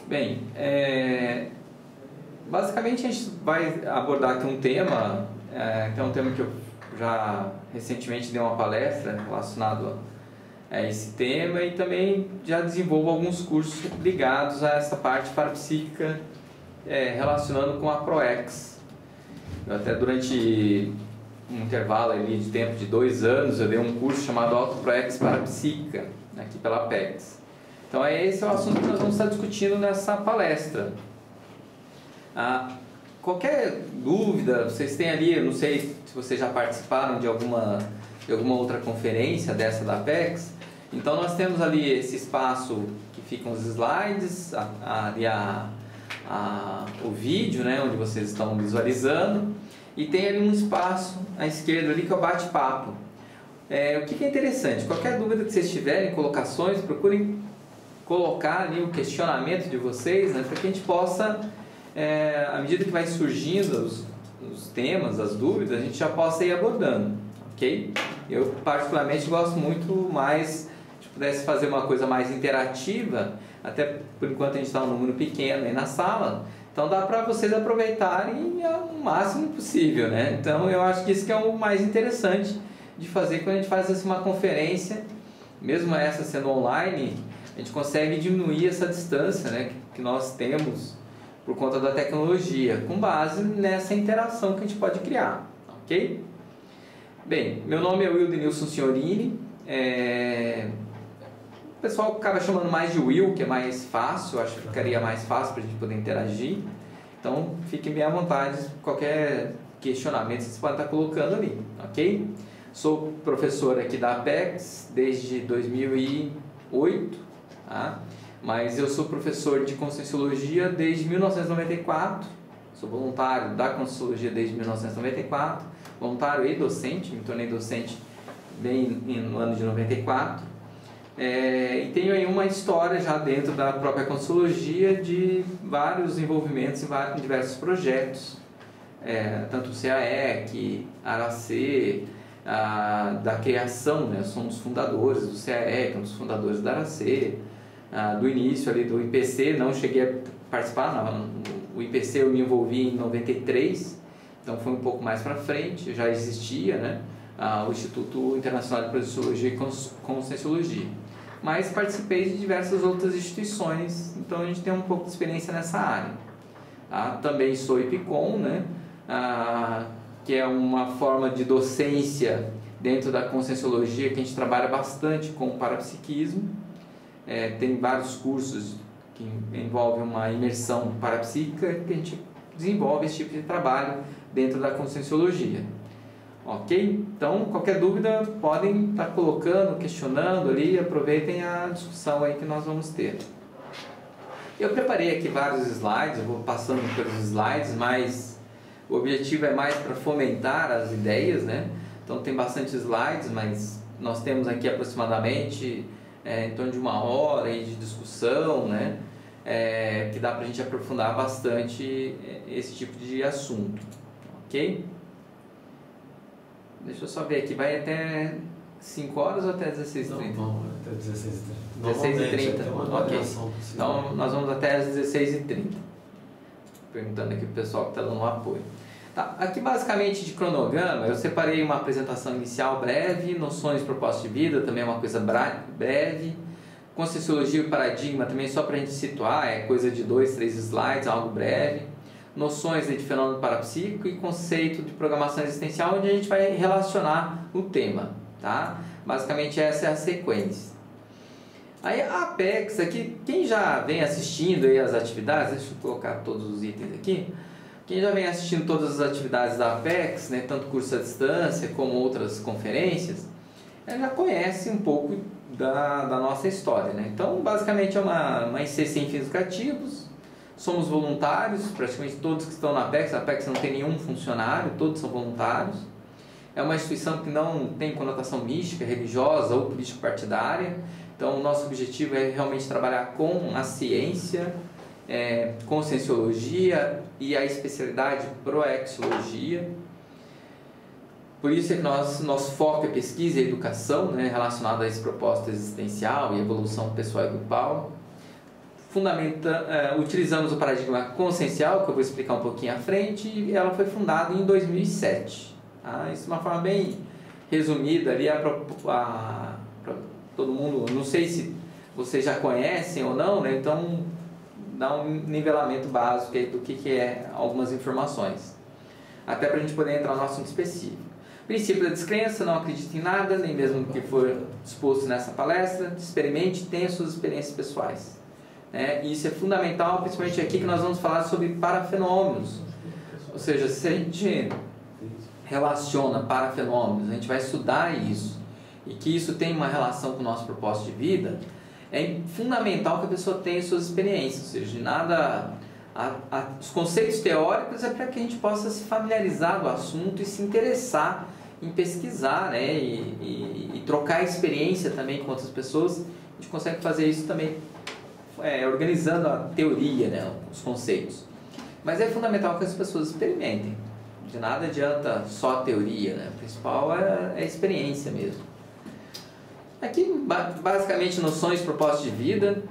Bem, basicamente a gente vai abordar aqui um tema, que é um tema que eu já recentemente dei uma palestra relacionado a esse tema e também já desenvolvo alguns cursos ligados a essa parte parapsíquica, relacionando com a ProEx. Eu até durante um intervalo ali de tempo de 2 anos eu dei um curso chamado Auto ProEx Parapsíquica, aqui pela Apex. Então esse é o assunto que nós vamos estar discutindo nessa palestra. Qualquer dúvida, vocês têm ali, eu não sei se vocês já participaram de alguma outra conferência dessa da Apex. Então nós temos ali esse espaço que ficam os slides, ali o vídeo, né, onde vocês estão visualizando, e tem ali um espaço à esquerda ali que é o bate-papo. O que é interessante, qualquer dúvida que vocês tiverem, colocações, procurem colocar ali o questionamento de vocês, né, para que a gente possa, à medida que vai surgindo os temas, as dúvidas, a gente já possa ir abordando, ok? Eu particularmente gosto muito mais, se pudesse fazer uma coisa mais interativa, até por enquanto a gente está um número pequeno aí na sala, então dá para vocês aproveitarem o máximo possível, né? Então eu acho que isso que é o mais interessante de fazer quando a gente faz assim, uma conferência, mesmo essa sendo online, a gente consegue diminuir essa distância, né, que nós temos por conta da tecnologia, com base nessa interação que a gente pode criar, ok? Bem, meu nome é Wildenilson Signorini, o pessoal acaba chamando mais de Will, que é mais fácil, acho que ficaria mais fácil para a gente poder interagir, então fiquem bem à vontade, qualquer questionamento vocês podem estar colocando ali, ok? Sou professor aqui da Apex desde 2008, mas eu sou professor de Conscienciologia desde 1994, sou voluntário da Conscienciologia desde 1994, voluntário e docente, me tornei docente bem no ano de 94, e tenho aí uma história já dentro da própria Conscienciologia de vários envolvimentos em diversos projetos, tanto o CAEC, ARAC, da criação, né? Somos fundadores do CAEC, um dos fundadores da ARAC, do início ali do IPC, não cheguei a participar, não, o IPC eu me envolvi em 93, então foi um pouco mais para frente, já existia, né, o Instituto Internacional de Projeciologia e Conscienciologia, mas participei de diversas outras instituições, então a gente tem um pouco de experiência nessa área. Também sou IPCOM, né, que é uma forma de docência dentro da Conscienciologia que a gente trabalha bastante com o parapsiquismo. Tem vários cursos que envolvem uma imersão parapsíquica que a gente desenvolve esse tipo de trabalho dentro da Conscienciologia. Ok? Então, qualquer dúvida podem estar colocando, questionando ali, aproveitem a discussão aí que nós vamos ter. Eu preparei aqui vários slides, eu vou passando pelos slides, mas o objetivo é mais para fomentar as ideias, né? Então tem bastante slides, mas nós temos aqui aproximadamente em torno de 1 hora aí de discussão, né? Que dá para a gente aprofundar bastante esse tipo de assunto, ok? Deixa eu só ver aqui, vai até 5 horas ou até 16h30? Não, até 16h30. 16h30, ok. Então nós vamos até às 16h30. Perguntando aqui para o pessoal que está dando um apoio. Tá, aqui basicamente de cronograma, eu separei uma apresentação inicial breve, noções de propósito de vida, também é uma coisa breve, Conscienciologia e paradigma também só para a gente situar, é coisa de 2, 3 slides, algo breve, noções de fenômeno parapsíquico e conceito de programação existencial, onde a gente vai relacionar o tema, tá? Basicamente essa é a sequência. Aí a Apex aqui, quem já vem assistindo aí as atividades, deixa eu colocar todos os itens aqui, quem já vem assistindo todas as atividades da Apex, né, tanto curso à distância como outras conferências, já conhece um pouco da nossa história, né? Então basicamente é uma IC sem fins lucrativos, somos voluntários, praticamente todos que estão na Apex, a Apex não tem nenhum funcionário, todos são voluntários, é uma instituição que não tem conotação mística, religiosa ou político-partidária. Então o nosso objetivo é realmente trabalhar com a ciência, Conscienciologia e a especialidade Proexologia. Por isso é que nosso foco é pesquisa e educação, né, relacionado a esse propósito existencial e evolução pessoal e grupal. utilizamos o paradigma consciencial, que eu vou explicar um pouquinho à frente, e ela foi fundada em 2007. Tá? Isso é uma forma bem resumida ali, para todo mundo, não sei se vocês já conhecem ou não, né? Então dá um nivelamento básico aí do que é algumas informações, até para a gente poder entrar no assunto específico. Princípio da descrença: não acredite em nada, nem mesmo o que for exposto nessa palestra. Experimente, tenha suas experiências pessoais. E isso é fundamental, principalmente aqui que nós vamos falar sobre parafenômenos. Ou seja, se a gente relaciona parafenômenos, a gente vai estudar isso, e que isso tem uma relação com o nosso propósito de vida, é fundamental que a pessoa tenha suas experiências. Ou seja, de nada... os conceitos teóricos é para que a gente possa se familiarizar do assunto e se interessar em pesquisar, né? E trocar experiência também com outras pessoas. A gente consegue fazer isso também organizando a teoria, né? Os conceitos. Mas é fundamental que as pessoas experimentem. De nada adianta só a teoria, né? O principal é a experiência mesmo. Aqui, basicamente, noções, propósito de vida.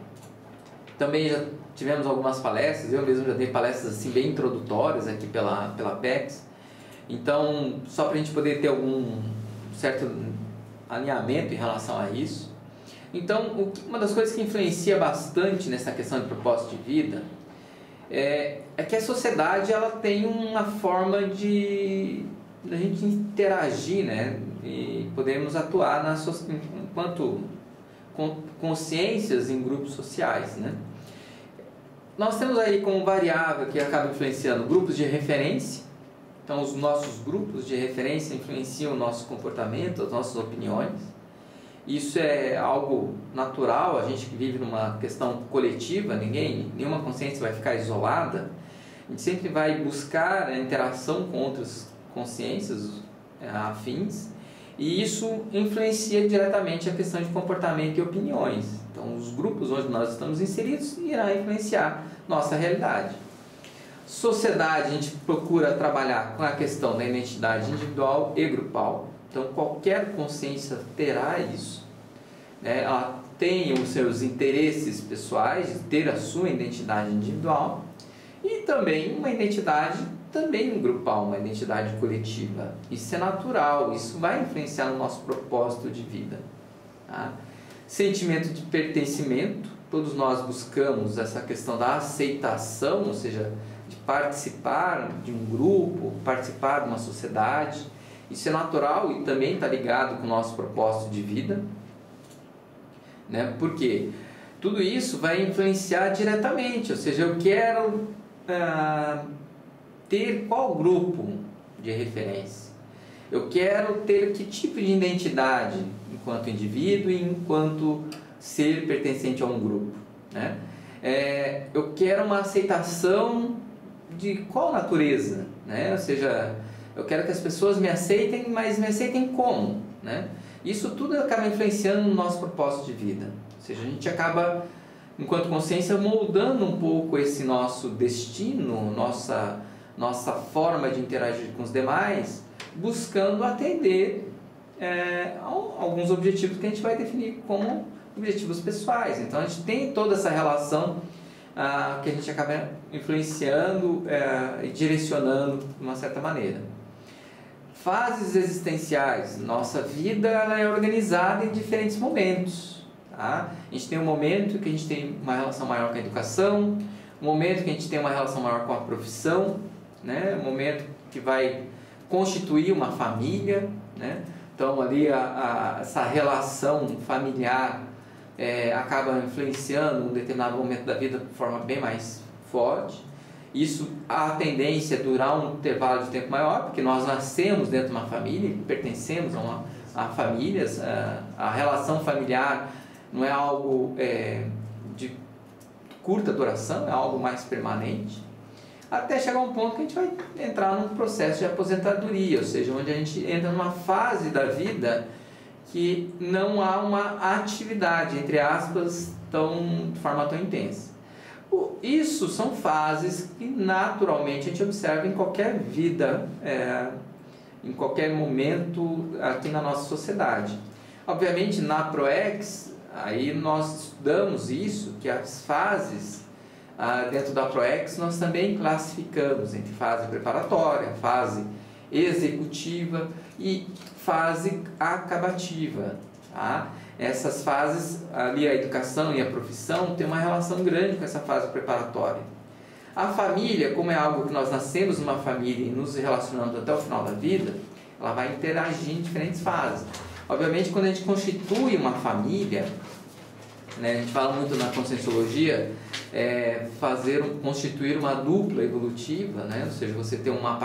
Também já tivemos algumas palestras, eu mesmo já dei palestras assim bem introdutórias aqui pela Apex. Então, só para a gente poder ter algum certo alinhamento em relação a isso. Então, uma das coisas que influencia bastante nessa questão de propósito de vida é que a sociedade ela tem uma forma de a gente interagir, né? E podemos atuar enquanto consciências em grupos sociais, né? Nós temos aí como variável que acaba influenciando grupos de referência. Então, os nossos grupos de referência influenciam o nosso comportamento, as nossas opiniões. Isso é algo natural, a gente que vive numa questão coletiva, nenhuma consciência vai ficar isolada. A gente sempre vai buscar a interação com outras consciências afins, e isso influencia diretamente a questão de comportamento e opiniões. Então, os grupos onde nós estamos inseridos irão influenciar nossa realidade. Sociedade, a gente procura trabalhar com a questão da identidade individual e grupal. Então, qualquer consciência terá isso, né? Ela tem os seus interesses pessoais, de ter a sua identidade individual, e também uma identidade grupal, uma identidade coletiva. Isso é natural, isso vai influenciar no nosso propósito de vida. Tá? Sentimento de pertencimento, todos nós buscamos essa questão da aceitação, ou seja, de participar de um grupo, participar de uma sociedade. Isso é natural e também está ligado com o nosso propósito de vida, né? Porque tudo isso vai influenciar diretamente, ou seja, eu quero ter qual grupo de referência, eu quero ter que tipo de identidade enquanto indivíduo e enquanto ser pertencente a um grupo, né? Eu quero uma aceitação de qual natureza, né? Ou seja, eu quero que as pessoas me aceitem, mas me aceitem como, né? Isso tudo acaba influenciando no nosso propósito de vida. Ou seja, a gente acaba, enquanto consciência, moldando um pouco esse nosso destino, nossa forma de interagir com os demais, buscando atender alguns objetivos que a gente vai definir como objetivos pessoais. Então, a gente tem toda essa relação que a gente acaba influenciando e direcionando de uma certa maneira. Fases existenciais. Nossa vida ela é organizada em diferentes momentos. Tá? A gente tem um momento que a gente tem uma relação maior com a educação, um momento que a gente tem uma relação maior com a profissão, né? Um momento que vai constituir uma família, né? Então ali essa relação familiar acaba influenciando um determinado momento da vida de forma bem mais forte. Isso, a tendência é durar um intervalo de tempo maior, porque nós nascemos dentro de uma família, pertencemos a famílias, a relação familiar não é algo de curta duração, é algo mais permanente, até chegar a um ponto que a gente vai entrar num processo de aposentadoria, ou seja, onde a gente entra numa fase da vida que não há uma atividade, entre aspas, de forma tão intensa. Isso são fases que naturalmente a gente observa em qualquer vida, em qualquer momento aqui na nossa sociedade. Obviamente na ProEx Aí nós estudamos isso, que as fases dentro da ProEx nós também classificamos entre fase preparatória, fase executiva e fase acabativa. Tá? Essas fases, ali a educação e a profissão, tem uma relação grande com essa fase preparatória. A família, como é algo que nós nascemos numa família e nos relacionamos até o final da vida, ela vai interagir em diferentes fases. Obviamente, quando a gente constitui uma família, né, a gente fala muito na conscienciologia, constituir uma dupla evolutiva, né, ou seja, você ter uma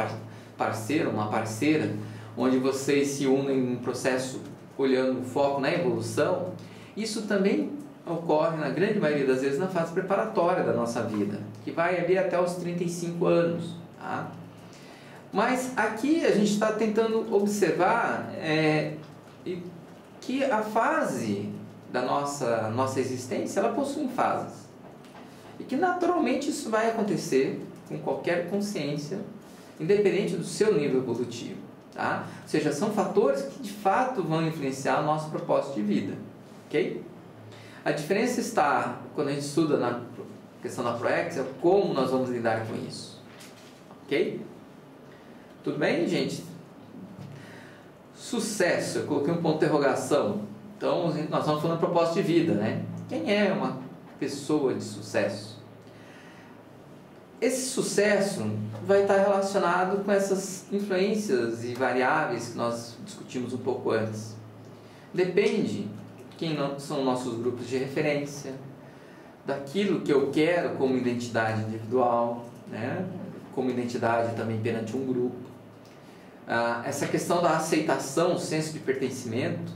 parceira, uma parceira, onde vocês se unem em um processo olhando o foco na evolução. Isso também ocorre, na grande maioria das vezes, na fase preparatória da nossa vida, que vai ali até os 35 anos. Tá? Mas aqui a gente está tentando observar que a fase da nossa existência, ela possui fases. E que naturalmente isso vai acontecer com qualquer consciência, independente do seu nível evolutivo. Tá? Ou seja, são fatores que de fato vão influenciar o nosso propósito de vida. Ok? A diferença está, quando a gente estuda na questão da ProEx, é como nós vamos lidar com isso. Ok? Tudo bem, gente? Sucesso, eu coloquei um ponto de interrogação. Então, nós estamos falando de propósito de vida, né? Quem é uma pessoa de sucesso? Esse sucesso vai estar relacionado com essas influências e variáveis que nós discutimos um pouco antes. Depende de quem são nossos grupos de referência, daquilo que eu quero como identidade individual, né? Como identidade também perante um grupo. Essa questão da aceitação, o senso de pertencimento,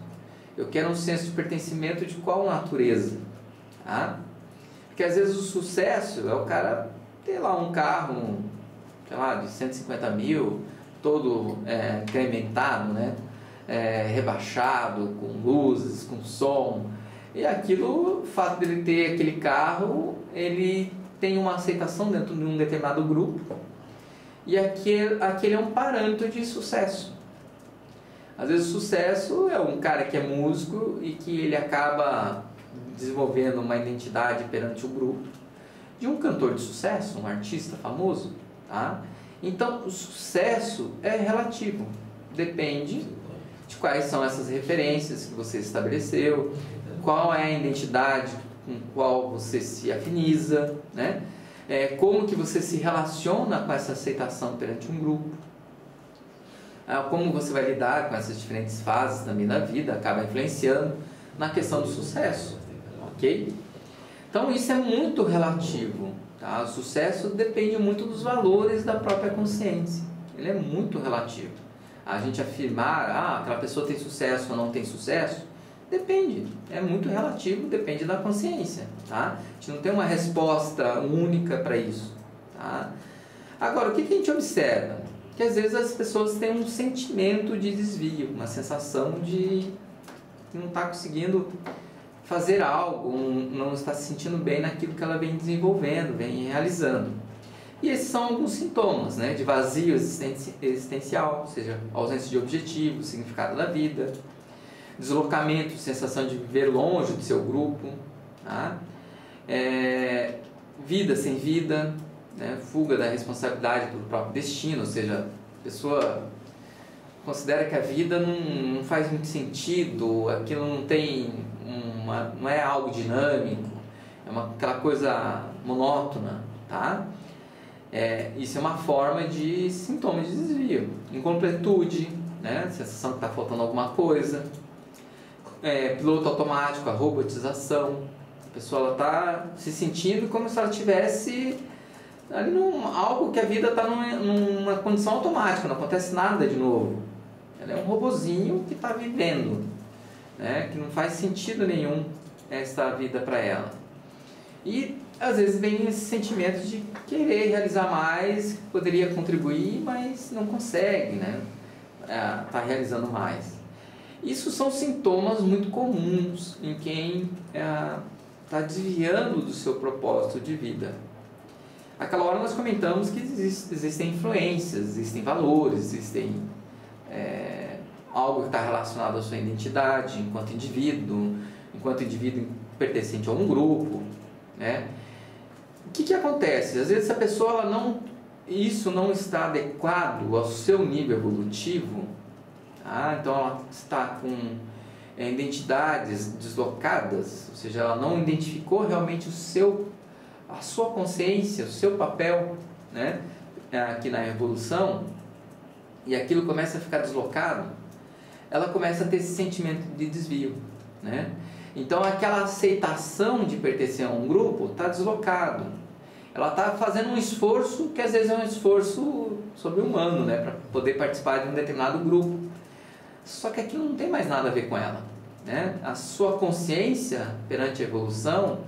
eu quero um senso de pertencimento de qual natureza? Tá? Porque às vezes o sucesso é o cara ter lá um carro, sei lá, de 150 mil, todo incrementado, né? Rebaixado, com luzes, com som. E aquilo, o fato dele ter aquele carro, ele tem uma aceitação dentro de um determinado grupo. E aquele é um parâmetro de sucesso. Às vezes o sucesso é um cara que é músico e que ele acaba desenvolvendo uma identidade perante o grupo de um cantor de sucesso, um artista famoso. Tá? Então o sucesso é relativo, depende de quais são essas referências que você estabeleceu, qual é a identidade com qual você se afiniza, né? Como que você se relaciona com essa aceitação perante um grupo, como você vai lidar com essas diferentes fases também da vida, acaba influenciando na questão do sucesso, ok? Então isso é muito relativo, tá? O sucesso depende muito dos valores da própria consciência, ele é muito relativo. A gente afirmar, aquela pessoa tem sucesso ou não tem sucesso, depende, é muito relativo, depende da consciência, tá? A gente não tem uma resposta única para isso, tá? Agora, o que a gente observa? Que às vezes as pessoas têm um sentimento de desvio, uma sensação de que não está conseguindo fazer algo, não está se sentindo bem naquilo que ela vem desenvolvendo, vem realizando. E esses são alguns sintomas, né, de vazio existencial, ou seja, ausência de objetivo, significado da vida, deslocamento, sensação de viver longe do seu grupo, tá? Vida sem vida, né? Fuga da responsabilidade pelo próprio destino, ou seja, a pessoa considera que a vida não faz muito sentido, aquilo não tem não é algo dinâmico, é aquela coisa monótona, tá? Isso é uma forma de sintoma de desvio, incompletude, né? Sensação que está faltando alguma coisa, piloto automático, a robotização, a pessoa está se sentindo como se ela tivesse ali algo que a vida está numa condição automática, não acontece nada de novo. Ela é um robozinho que está vivendo, né? Que não faz sentido nenhum esta vida para ela. E às vezes vem esse sentimento de querer realizar mais, poderia contribuir, mas não consegue, né? Tá realizando mais. Isso são sintomas muito comuns em quem está desviando do seu propósito de vida. Aquela hora nós comentamos que existem influências, existem valores, existem algo que está relacionado à sua identidade enquanto indivíduo, enquanto indivíduo pertencente a um grupo, né? O que acontece? Às vezes a pessoa isso não está adequado ao seu nível evolutivo, tá? Então ela está com identidades deslocadas, ou seja, ela não identificou realmente a sua consciência, o seu papel, né, aqui na evolução, e aquilo começa a ficar deslocado, ela começa a ter esse sentimento de desvio, né? Então aquela aceitação de pertencer a um grupo está deslocado. Ela está fazendo um esforço que às vezes é um esforço sobre-humano, né, para poder participar de um determinado grupo. Só que aquilo não tem mais nada a ver com ela, né? A sua consciência perante a evolução,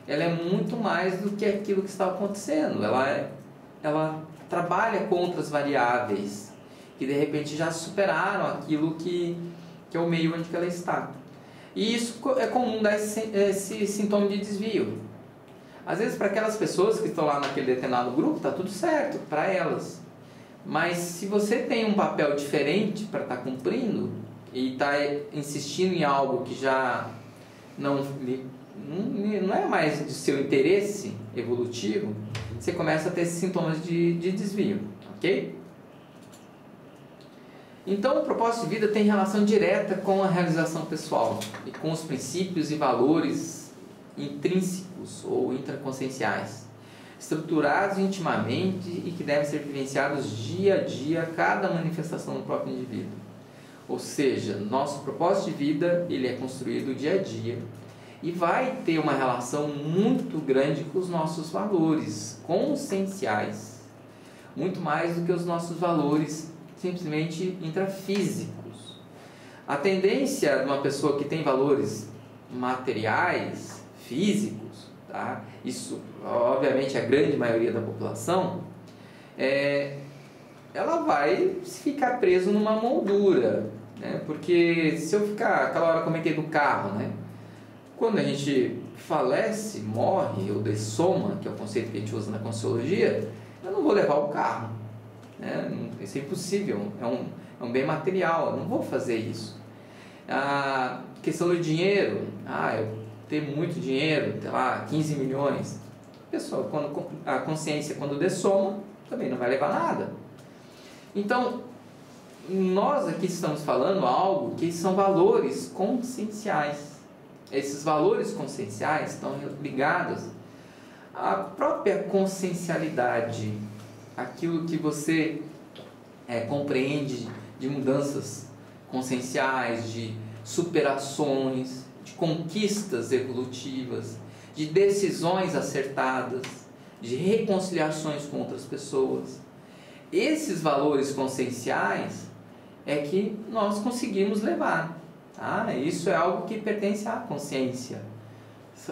ela é muito mais do que aquilo que está acontecendo. Ela trabalha com outras variáveis que de repente já superaram aquilo que é o meio onde ela está. E isso é comum dar esse sintoma de desvio. Às vezes para aquelas pessoas que estão lá naquele determinado grupo, está tudo certo para elas. Mas se você tem um papel diferente para estar cumprindo e está insistindo em algo que já não é mais de seu interesse evolutivo, você começa a ter esses sintomas de desvio, ok? Então o propósito de vida tem relação direta com a realização pessoal e com os princípios e valores intrínsecos ou intraconscienciais, estruturados intimamente e que devem ser vivenciados dia a dia, cada manifestação do próprio indivíduo. Ou seja, nosso propósito de vida, ele é construído dia a dia e vai ter uma relação muito grande com os nossos valores conscienciais, muito mais do que os nossos valores simplesmente intrafísicos. A tendência de uma pessoa que tem valores materiais, físicos, tá? Isso, obviamente, a grande maioria da população, ela vai ficar preso numa moldura, né? Porque se eu ficar, aquela hora que eu comentei do carro, né? Quando a gente falece, morre ou dessoma, que é o conceito que a gente usa na Conscienciologia, eu não vou levar o carro, né? Isso é impossível, é um bem material, eu não vou fazer isso. A questão do dinheiro, eu ter muito dinheiro, sei lá, 15 milhões, pessoal, a consciência quando dessoma, também não vai levar nada. Então, nós aqui estamos falando algo que são valores conscienciais. Esses valores conscienciais estão ligados à própria consciencialidade, aquilo que você compreende de mudanças conscienciais, de superações, de conquistas evolutivas, de decisões acertadas, de reconciliações com outras pessoas. Esses valores conscienciais é que nós conseguimos levar. Tá? Isso é algo que pertence à consciência.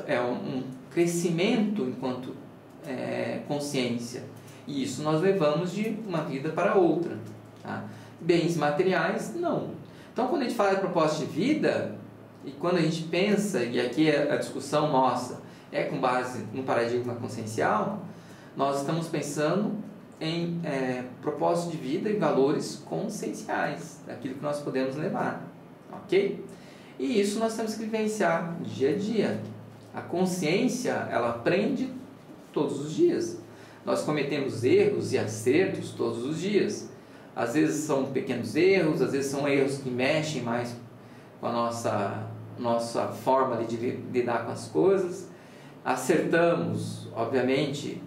É um crescimento enquanto consciência. E isso nós levamos de uma vida para outra. Tá? Bens materiais, não. Então, quando a gente fala de propósito de vida, e quando a gente pensa, e aqui a discussão nossa é com base no paradigma consciencial, nós estamos pensando em propósito de vida e valores conscienciais, daquilo que nós podemos levar, ok? E isso nós temos que vivenciar dia a dia. A consciência, ela aprende todos os dias. Nós cometemos erros e acertos todos os dias. Às vezes são pequenos erros, às vezes são erros que mexem mais com a nossa forma de lidar com as coisas. Acertamos, obviamente,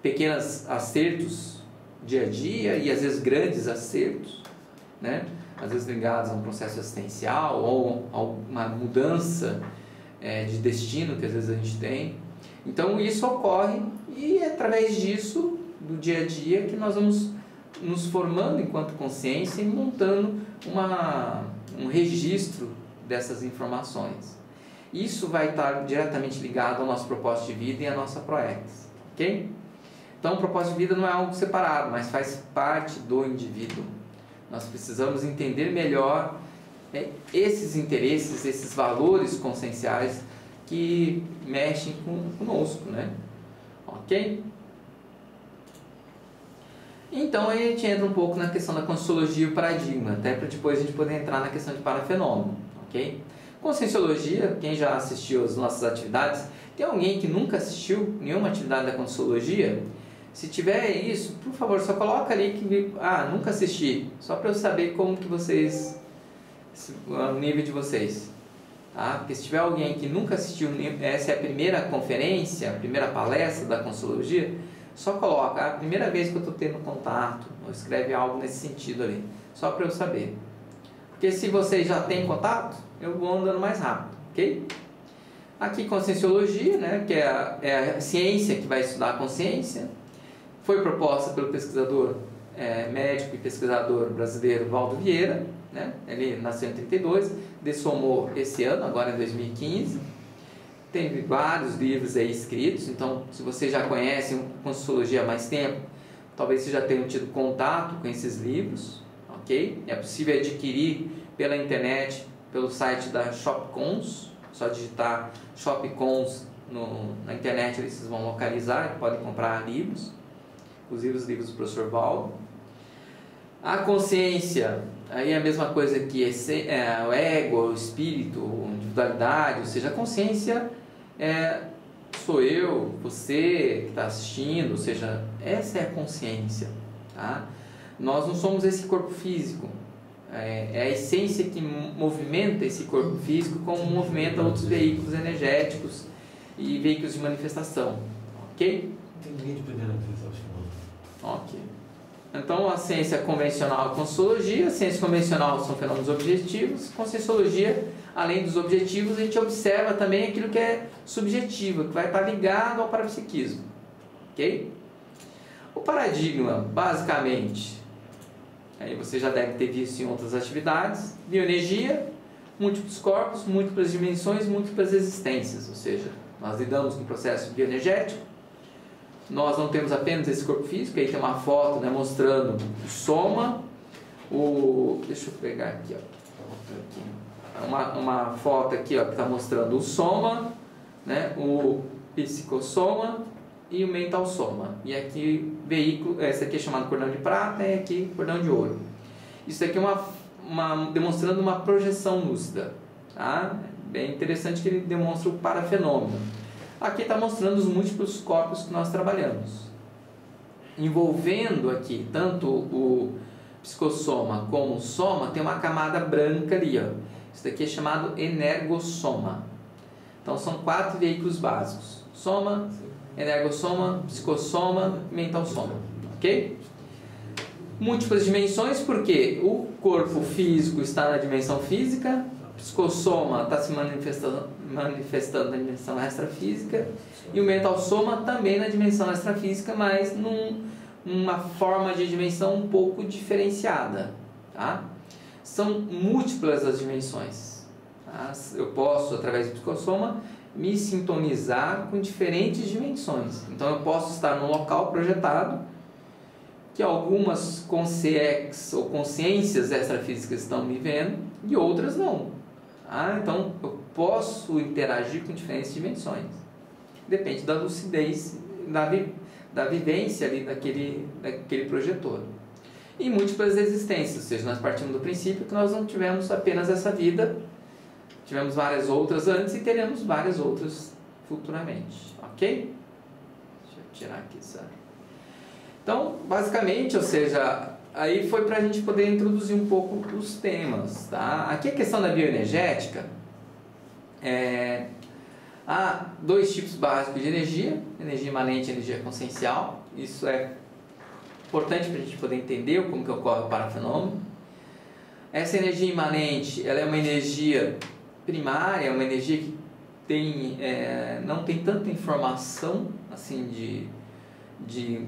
pequenos acertos dia a dia e às vezes grandes acertos, né? Às vezes ligados a um processo assistencial ou a uma mudança de destino que às vezes a gente tem. Então isso ocorre e é através disso, do dia a dia, que nós vamos nos formando enquanto consciência e montando um registro dessas informações. Isso vai estar diretamente ligado ao nosso propósito de vida e à nossa ProEx, ok? Então o propósito de vida não é algo separado, mas faz parte do indivíduo. Nós precisamos entender melhor esses interesses, esses valores conscienciais que mexem conosco, né? Ok? Então a gente entra um pouco na questão da Conscienciologia e o paradigma, até para depois a gente poder entrar na questão de parafenômeno, ok? Conscienciologia, quem já assistiu às nossas atividades, tem alguém que nunca assistiu nenhuma atividade da Conscienciologia? Se tiver isso, por favor, só coloca ali que nunca assisti, só para eu saber como que vocês, o nível de vocês, tá? Porque se tiver alguém que nunca assistiu, essa é a primeira conferência, a primeira palestra da Conscienciologia, só coloca, a primeira vez que eu estou tendo contato, ou escreve algo nesse sentido ali, só para eu saber. Porque se vocês já têm contato, eu vou andando mais rápido, ok? Aqui Conscienciologia, né, que é a ciência que vai estudar a consciência, foi proposta pelo pesquisador, médico e pesquisador brasileiro Valdo Vieira, né? Ele nasceu em 32, dessomou esse ano, agora em 2015. Tem vários livros aí escritos, então se você já conhece Conscienciologia há mais tempo, talvez você já tenha tido contato com esses livros, ok? É possível adquirir pela internet, pelo site da Shopcons, só digitar Shopcons na internet, vocês vão localizar, podem comprar livros, inclusive os livros do professor Valdo. A consciência, aí é a mesma coisa que o ego, o espírito, a individualidade, ou seja, a consciência sou eu, você que está assistindo, ou seja, essa é a consciência, tá? Nós não somos esse corpo físico, é a essência que movimenta esse corpo físico como movimenta outros veículos energéticos e veículos de manifestação, ok? Tem ninguém de primeira vez, acho que não. Ok. Então, a ciência convencional é Conscienciologia, a ciência convencional são fenômenos objetivos, Conscienciologia, além dos objetivos, a gente observa também aquilo que é subjetivo, que vai estar ligado ao parapsiquismo, ok? O paradigma, basicamente, aí você já deve ter visto em outras atividades, bioenergia, múltiplos corpos, múltiplas dimensões, múltiplas existências, ou seja, nós lidamos com o processo bioenergético. Nós não temos apenas esse corpo físico, aí tem uma foto, né, mostrando o soma, deixa eu pegar aqui, ó, uma foto aqui, ó, que está mostrando o soma, né, o psicossoma e o mental soma. E aqui veículo, esse aqui é chamado cordão de prata e aqui cordão de ouro. Isso aqui é demonstrando uma projeção lúcida, tá? Bem interessante que ele demonstra o parafenômeno. Aqui está mostrando os múltiplos corpos que nós trabalhamos, envolvendo aqui tanto o psicossoma como o soma, tem uma camada branca ali, ó. Isso daqui é chamado energossoma. Então são 4 veículos básicos: soma, energossoma, psicossoma, mental soma, ok? Múltiplas dimensões, porque o corpo físico está na dimensão física, o psicossoma está se manifestando na dimensão extrafísica e o mental soma também na dimensão extrafísica, mas numa forma de dimensão um pouco diferenciada, tá? São múltiplas as dimensões, tá? Eu posso, através do psicossoma, me sintonizar com diferentes dimensões. Então eu posso estar num local projetado que algumas ou consciências extrafísicas estão me vendo e outras não. Então eu posso interagir com diferentes dimensões. Depende da lucidez, da vivência ali daquele projetor. E múltiplas existências, ou seja, nós partimos do princípio que nós não tivemos apenas essa vida, tivemos várias outras antes e teremos várias outras futuramente, ok? Deixa eu tirar aqui isso. Então, basicamente, ou seja, aí foi para a gente poder introduzir um pouco os temas, tá? Aqui a questão da bioenergética, há 2 tipos básicos de energia imanente e energia consciencial. Isso é importante para a gente poder entender como que ocorre o parafenômeno. Essa energia imanente, ela é uma energia primária, uma energia que não tem tanta informação assim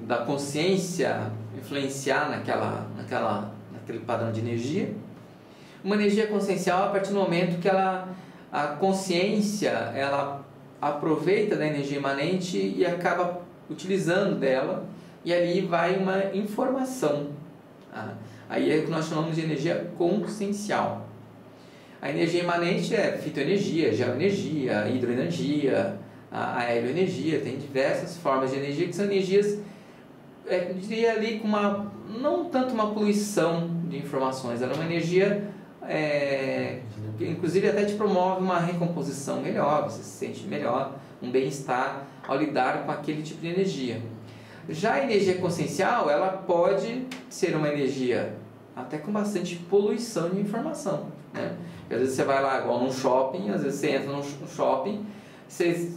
da consciência influenciar naquele padrão de energia. Uma energia consciencial a partir do momento que a consciência ela aproveita da energia imanente e acaba utilizando dela, e ali vai uma informação, tá? Aí é o que nós chamamos de energia consciencial. A energia imanente é fitoenergia, geoenergia, hidroenergia, a aeroenergia, tem diversas formas de energia que são energias, eu diria ali com não tanto uma poluição de informações, ela é uma energia inclusive até te promove uma recomposição melhor, você se sente melhor, um bem-estar ao lidar com aquele tipo de energia. Já a energia consciencial, ela pode ser uma energia até com bastante poluição de informação, né? Às vezes você vai lá igual num shopping, às vezes você entra num shopping, você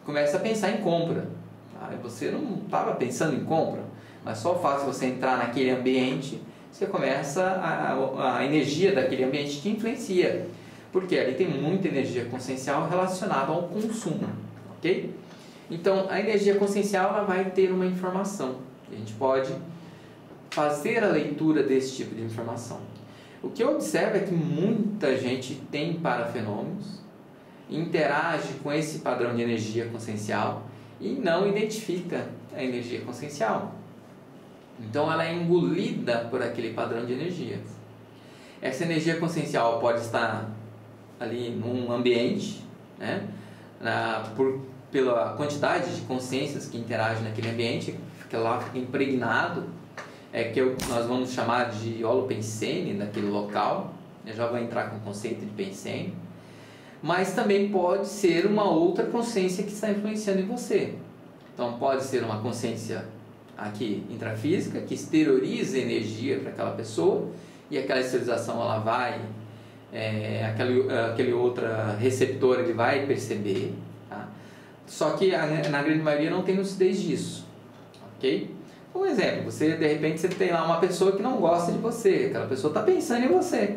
começa a pensar em compra, tá? Você não estava pensando em compra, mas só o fato de você entrar naquele ambiente, você começa, a energia daquele ambiente te influencia, porque ali tem muita energia consciencial relacionada ao consumo, ok? Então, a energia consciencial ela vai ter uma informação, a gente pode fazer a leitura desse tipo de informação. O que eu observo é que muita gente tem parafenômenos, interage com esse padrão de energia consciencial e não identifica a energia consciencial. Então ela é engolida por aquele padrão de energia. Essa energia consciencial pode estar ali num ambiente, né? Pela quantidade de consciências que interagem naquele ambiente, fica lá impregnado, que nós vamos chamar de holopensene naquele local. Eu já vou entrar com o conceito de pensene. Mas também pode ser uma outra consciência que está influenciando em você. Então pode ser uma consciência aqui intrafísica que exterioriza energia para aquela pessoa e aquela exteriorização ela vai, aquele outro receptor ele vai perceber, tá? Só que na grande maioria não tem lucidez disso, ok? Um exemplo, você de repente você tem lá uma pessoa que não gosta de você, aquela pessoa está pensando em você,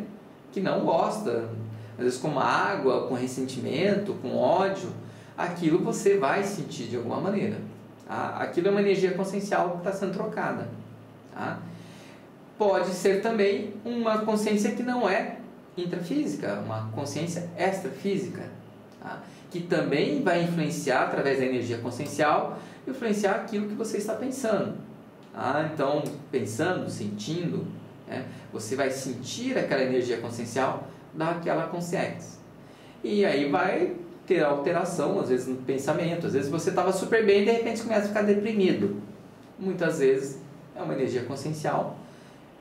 que não gosta, às vezes com mágoa, com ressentimento, com ódio, aquilo você vai sentir de alguma maneira. Tá? Aquilo é uma energia consciencial que está sendo trocada. Tá? Pode ser também uma consciência que não é intrafísica, uma consciência extrafísica, tá? Que também vai influenciar através da energia consciencial, influenciar aquilo que você está pensando. Tá? Então, pensando, sentindo, né? Você vai sentir aquela energia consciencial daquela consciência. E aí vai ter alteração, às vezes no pensamento, às vezes você estava super bem e de repente começa a ficar deprimido. Muitas vezes é uma energia consciencial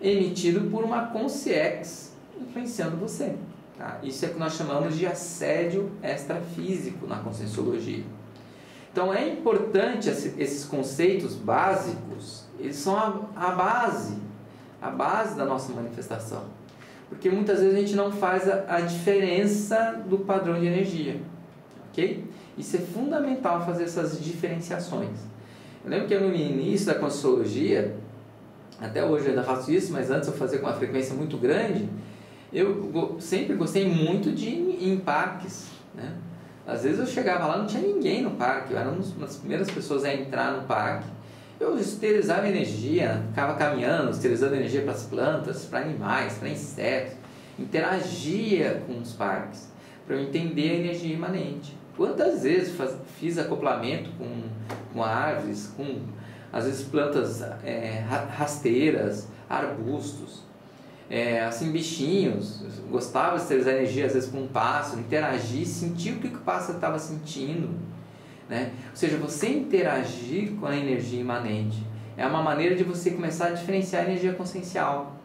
emitida por uma consciência influenciando você. Tá? Isso é o que nós chamamos de assédio extrafísico na conscienciologia. Então é importante esses conceitos básicos, eles são a base da nossa manifestação. Porque muitas vezes a gente não faz a diferença do padrão de energia. Ok? Isso é fundamental fazer essas diferenciações. Eu lembro que no início da conscienciologia, até hoje eu ainda faço isso, mas antes eu fazia com uma frequência muito grande, eu sempre gostei muito de ir em parques, né? Às vezes eu chegava lá, não tinha ninguém no parque, eu era uma das primeiras pessoas a entrar no parque. Eu esterilizava energia, ficava caminhando, esterilizando energia para as plantas, para animais, para insetos, interagia com os parques, para eu entender a energia imanente. Quantas vezes fiz acoplamento com árvores, com às vezes plantas rasteiras, arbustos, assim bichinhos, eu gostava de esterilizar energia às vezes com um pássaro, interagir, sentir o que o pássaro estava sentindo. Né? Ou seja, você interagir com a energia imanente é uma maneira de você começar a diferenciar a energia consciencial.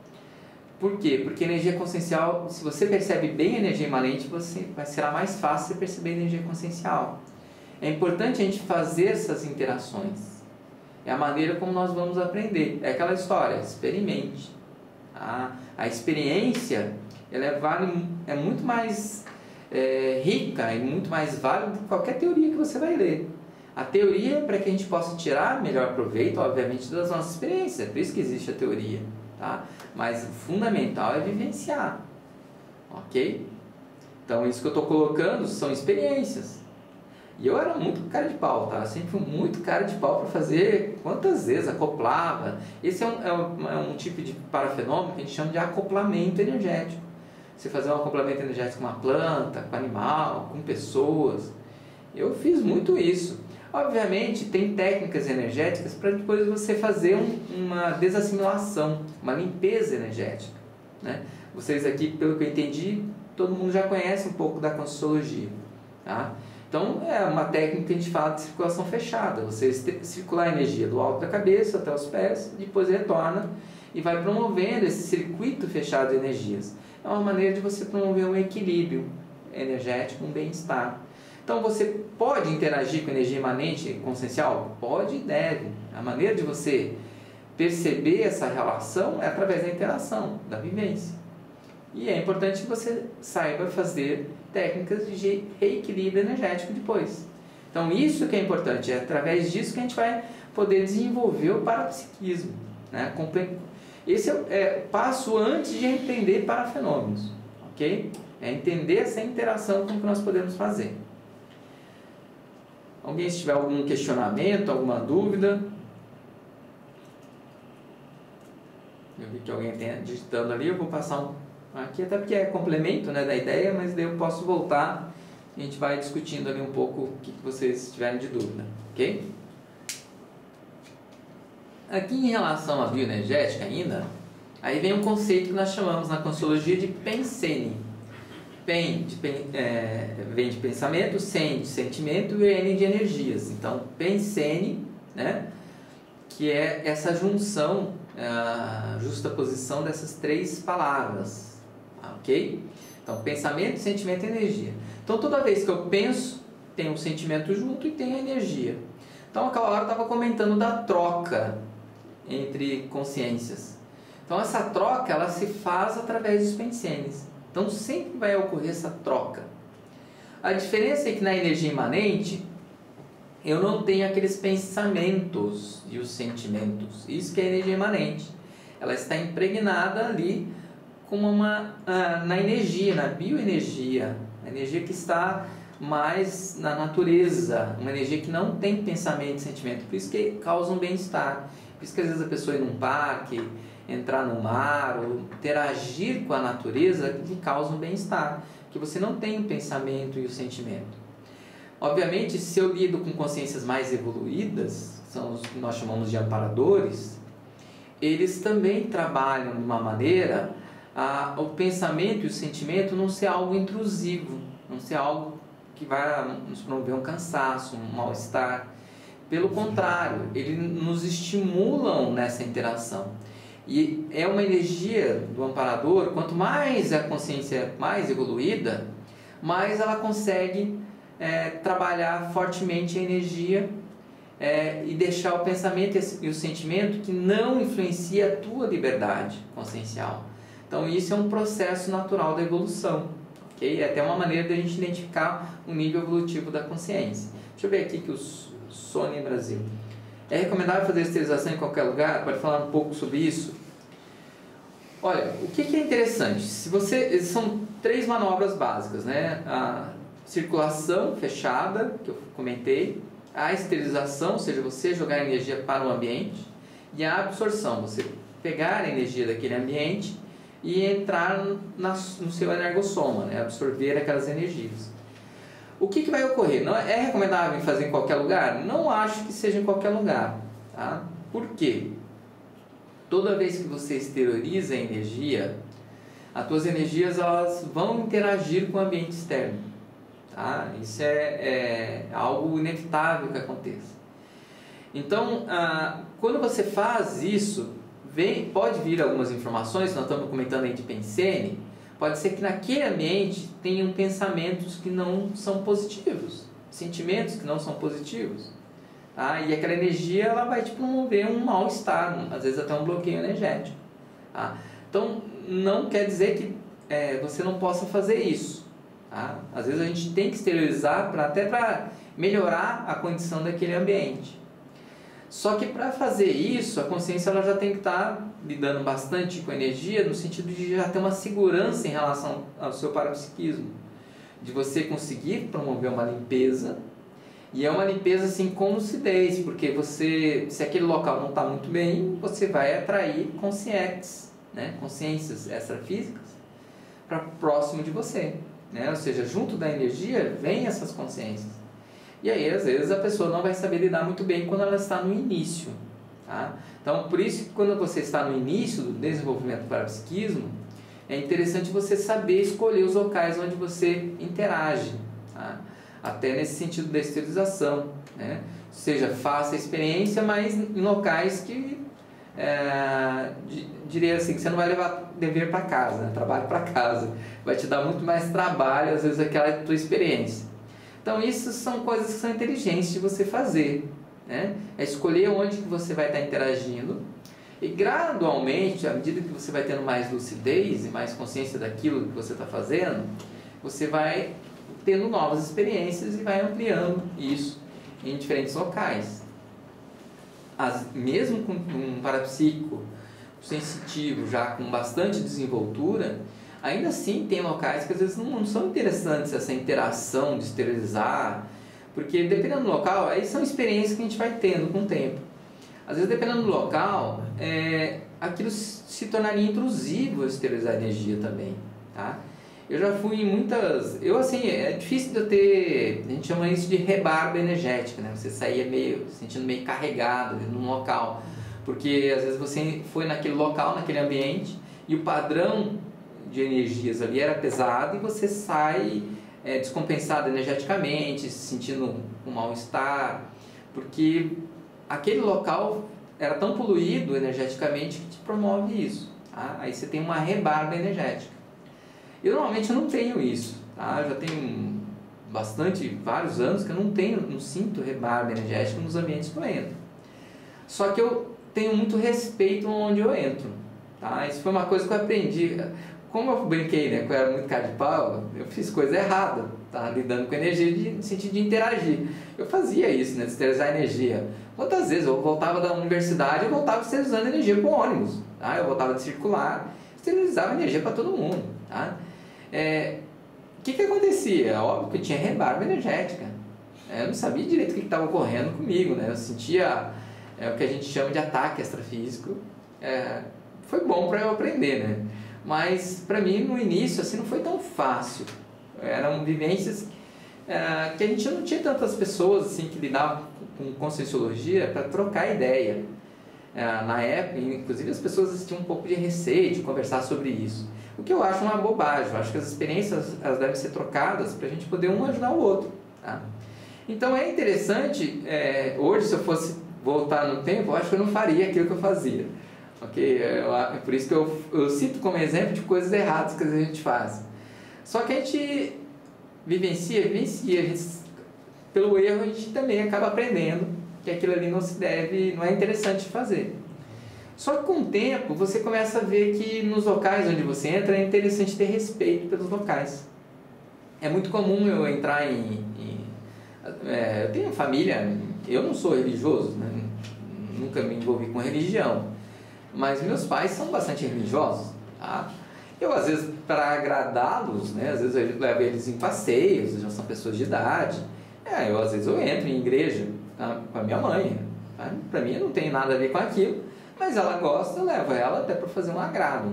Por quê? Porque a energia consciencial, se você percebe bem a energia imanente, será mais fácil você perceber a energia consciencial. É importante a gente fazer essas interações. É a maneira como nós vamos aprender. É aquela história, experimente. A experiência ela é muito mais rica e muito mais válida do que qualquer teoria que você vai ler. A teoria é para que a gente possa tirar melhor proveito, obviamente, das nossas experiências. É por isso que existe a teoria. Tá? Mas o fundamental é vivenciar. Ok? Então, isso que eu estou colocando são experiências. E eu era muito cara de pau, tá? Eu sempre fui muito cara de pau para fazer quantas vezes acoplava. Esse é um tipo de parafenômeno que a gente chama de acoplamento energético. Você fazer um acoplamento energético com uma planta, com animal, com pessoas. Eu fiz muito isso. Obviamente, tem técnicas energéticas para depois você fazer uma desassimilação, uma limpeza energética. Né? Vocês aqui, pelo que eu entendi, todo mundo já conhece um pouco da conscienciologia. Tá? Então, é uma técnica que a gente fala de circulação fechada. Você circular a energia do alto da cabeça até os pés, depois retorna e vai promovendo esse circuito fechado de energias. é uma maneira de você promover um equilíbrio energético, um bem-estar. Então você pode interagir com energia imanente consciencial? Pode e deve. A maneira de você perceber essa relação é através da interação, da vivência. E é importante que você saiba fazer técnicas de reequilíbrio energético depois. Então isso que é importante, é através disso que a gente vai poder desenvolver o parapsiquismo, né? Esse é o passo antes de entender parafenômenos, ok? É entender essa interação com o que nós podemos fazer. Alguém, se tiver algum questionamento, alguma dúvida? Eu vi que alguém está digitando ali, eu vou passar aqui, até porque é complemento, né, da ideia, mas daí eu posso voltar e a gente vai discutindo ali um pouco o que vocês tiverem de dúvida, ok? Aqui em relação à bioenergética ainda, aí vem um conceito que nós chamamos na Conscienciologia de Pensene. Vem de pensamento, Sen de sentimento e N de energias. Então, Pensene, né, que é essa junção, a justaposição dessas três palavras, ok? Então, pensamento, sentimento e energia. Então, toda vez que eu penso, tem um sentimento junto e tem a energia. Então, aquela hora eu estava comentando da troca entre consciências. Então, essa troca, ela se faz através dos pensenes. Então, sempre vai ocorrer essa troca. A diferença é que na energia imanente, eu não tenho aqueles pensamentos e os sentimentos. Isso que é a energia imanente. Ela está impregnada ali como na energia, na bioenergia. A energia que está mais na natureza. Uma energia que não tem pensamento e sentimento. Por isso que causa um bem-estar. Por isso que às vezes a pessoa ir num parque, entrar no mar, ou interagir com a natureza, que causa um bem-estar. Porque você não tem o pensamento e o sentimento. Obviamente, se eu lido com consciências mais evoluídas, são os que nós chamamos de amparadores, eles também trabalham de uma maneira o pensamento e o sentimento não ser algo intrusivo, não ser algo que vai nos promover um cansaço, um mal-estar. Pelo contrário, eles nos estimulam nessa interação. E é uma energia do amparador, quanto mais a consciência mais evoluída, mais ela consegue trabalhar fortemente a energia e deixar o pensamento e o sentimento que não influencia a tua liberdade consciencial. Então isso é um processo natural da evolução, ok? É até uma maneira de a gente identificar o nível evolutivo da consciência. Deixa eu ver aqui que o Sony Brasil. É recomendável fazer esterilização em qualquer lugar? Pode falar um pouco sobre isso? Olha, o que é interessante? São 3 manobras básicas, né? A circulação fechada, que eu comentei, a esterilização, ou seja, você jogar energia para o ambiente, e a absorção, você pegar a energia daquele ambiente e entrar no seu energossoma, né? Absorver aquelas energias. O que vai ocorrer? Não é recomendável fazer em qualquer lugar? Não acho que seja em qualquer lugar. Tá? Por quê? Toda vez que você exterioriza a energia, as tuas energias elas vão interagir com o ambiente externo. Tá? Isso é algo inevitável que aconteça. Então, quando você faz isso, pode vir algumas informações, nós estamos comentando aí de Pensene, pode ser que naquele ambiente tenham pensamentos que não são positivos, sentimentos que não são positivos. Tá? E aquela energia ela vai te promover um mal-estar, às vezes até um bloqueio energético. Tá? Então, não quer dizer que você não possa fazer isso. Tá? Às vezes a gente tem que exteriorizar até para melhorar a condição daquele ambiente. Só que para fazer isso, a consciência ela já tem que estar lidando bastante com a energia, no sentido de já ter uma segurança em relação ao seu parapsiquismo, de você conseguir promover uma limpeza, e é uma limpeza assim com lucidez, porque se aquele local não está muito bem, você vai atrair consciências, né? Consciências extrafísicas para próximo de você, né? Ou seja, junto da energia vem essas consciências. E aí, às vezes, a pessoa não vai saber lidar muito bem quando ela está no início. Tá? Então, por isso que quando você está no início do desenvolvimento do parapsiquismo, é interessante você saber escolher os locais onde você interage. Tá? Até nesse sentido da esterilização. Né? Ou seja, faça a experiência, mas em locais que diria assim, que você não vai levar dever para casa, né? Trabalho para casa. Vai te dar muito mais trabalho, às vezes, aquela tua experiência. Então, isso são coisas que são inteligentes de você fazer, né? É escolher onde que você vai estar interagindo e gradualmente, à medida que você vai tendo mais lucidez e mais consciência daquilo que você está fazendo, você vai tendo novas experiências e vai ampliando isso em diferentes locais. Mesmo com um parapsíquico sensitivo já com bastante desenvoltura, ainda assim tem locais que às vezes não são interessantes essa interação de esterilizar, porque dependendo do local, aí são experiências que a gente vai tendo com o tempo. Às vezes, dependendo do local, aquilo se tornaria intrusivo esterilizar energia também, tá? Eu já fui em muitas... é difícil de eu ter... A gente chama isso de rebarba energética, né? Você saía sentindo meio carregado num local. Porque, às vezes, você foi naquele local, naquele ambiente, e o padrão de energias ali era pesado e você sai descompensado energeticamente, se sentindo um mal-estar, porque aquele local era tão poluído energeticamente que te promove isso, tá? Aí você tem uma rebarba energética. Eu normalmente não tenho isso, tá? Eu já tenho vários anos que eu não sinto rebarba energética nos ambientes que eu entro. Só que eu tenho muito respeito onde eu entro, tá? Isso foi uma coisa que eu aprendi. Como eu brinquei, né, que eu era muito cara de pau, eu fiz coisa errada, tá? Lidando com energia no sentido de interagir. Eu fazia isso, né, de esterilizar energia. Quantas vezes eu voltava da universidade, eu voltava esterilizando energia com ônibus, tá? Eu voltava de circular, esterilizava energia para todo mundo, tá? O que acontecia? Óbvio que eu tinha rebarba energética. Eu não sabia direito o que estava ocorrendo comigo, né? Eu sentia o que a gente chama de ataque extrafísico. Foi bom para eu aprender, né? Mas para mim no início assim não foi tão fácil. Eram vivências que a gente não tinha tantas pessoas assim que lidavam com conscienciologia para trocar ideia. Na época, inclusive, as pessoas tinham um pouco de receio de conversar sobre isso. O que eu acho uma bobagem. Eu acho que as experiências elas devem ser trocadas para a gente poder um ajudar o outro, tá? Então é interessante, hoje se eu fosse voltar no tempo, eu acho que eu não faria aquilo que eu fazia. Okay? É por isso que eu cito como exemplo de coisas erradas que a gente faz. Só que a gente vivencia, pelo erro a gente também acaba aprendendo que aquilo ali não é interessante de fazer. Só que com o tempo você começa a ver que nos locais onde você entra é interessante ter respeito pelos locais. É muito comum eu entrar eu tenho família, eu não sou religioso, né? Nunca me envolvi com religião, mas meus pais são bastante religiosos, tá? Eu às vezes para agradá-los, né? Às vezes eu levo eles em passeios, já são pessoas de idade, às vezes eu entro em igreja, tá? Com a minha mãe, tá? Para mim não tem nada a ver com aquilo, mas ela gosta, eu levo ela até para fazer um agrado.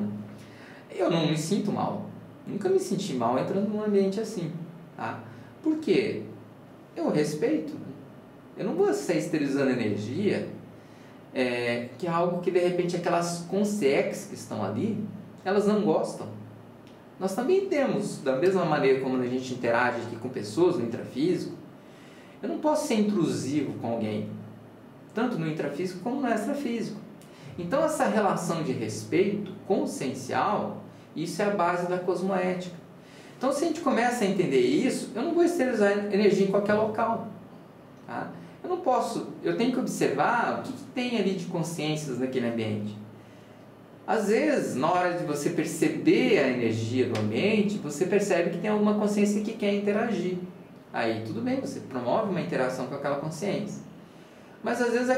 Eu não me sinto mal, nunca me senti mal entrando num ambiente assim, tá? Por quê? Eu respeito. Eu não vou sair esterilizando energia, que é algo que de repente aquelas consciências que estão ali, elas não gostam. Nós também temos, da mesma maneira como a gente interage aqui com pessoas no intrafísico, eu não posso ser intrusivo com alguém, tanto no intrafísico como no extrafísico. Então essa relação de respeito consciencial, isso é a base da cosmoética. Então se a gente começa a entender isso, eu não vou esterilizar energia em qualquer local, tá? Eu tenho que observar o que tem ali de consciências naquele ambiente. Às vezes, na hora de você perceber a energia do ambiente, você percebe que tem alguma consciência que quer interagir. Aí tudo bem, você promove uma interação com aquela consciência. Mas às vezes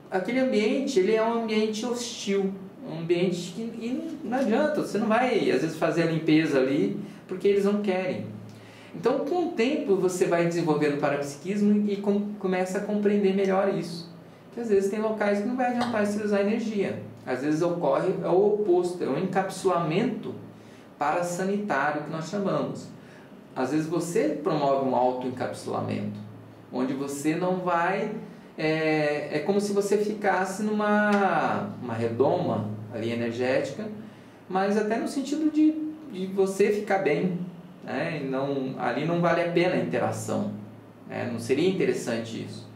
aquele ambiente, ele é um ambiente hostil, um ambiente que não adianta, você não vai às vezes fazer a limpeza ali porque eles não querem. Então com o tempo você vai desenvolvendo o parapsiquismo e começa a compreender melhor isso. Que às vezes tem locais que não vai adiantar você usar energia. Às vezes ocorre o oposto, é um encapsulamento parasanitário que nós chamamos. Às vezes você promove um autoencapsulamento, onde você não vai... É como se você ficasse numa redoma ali energética, mas até no sentido de você ficar bem, né? Ali não vale a pena a interação, né? Não seria interessante isso.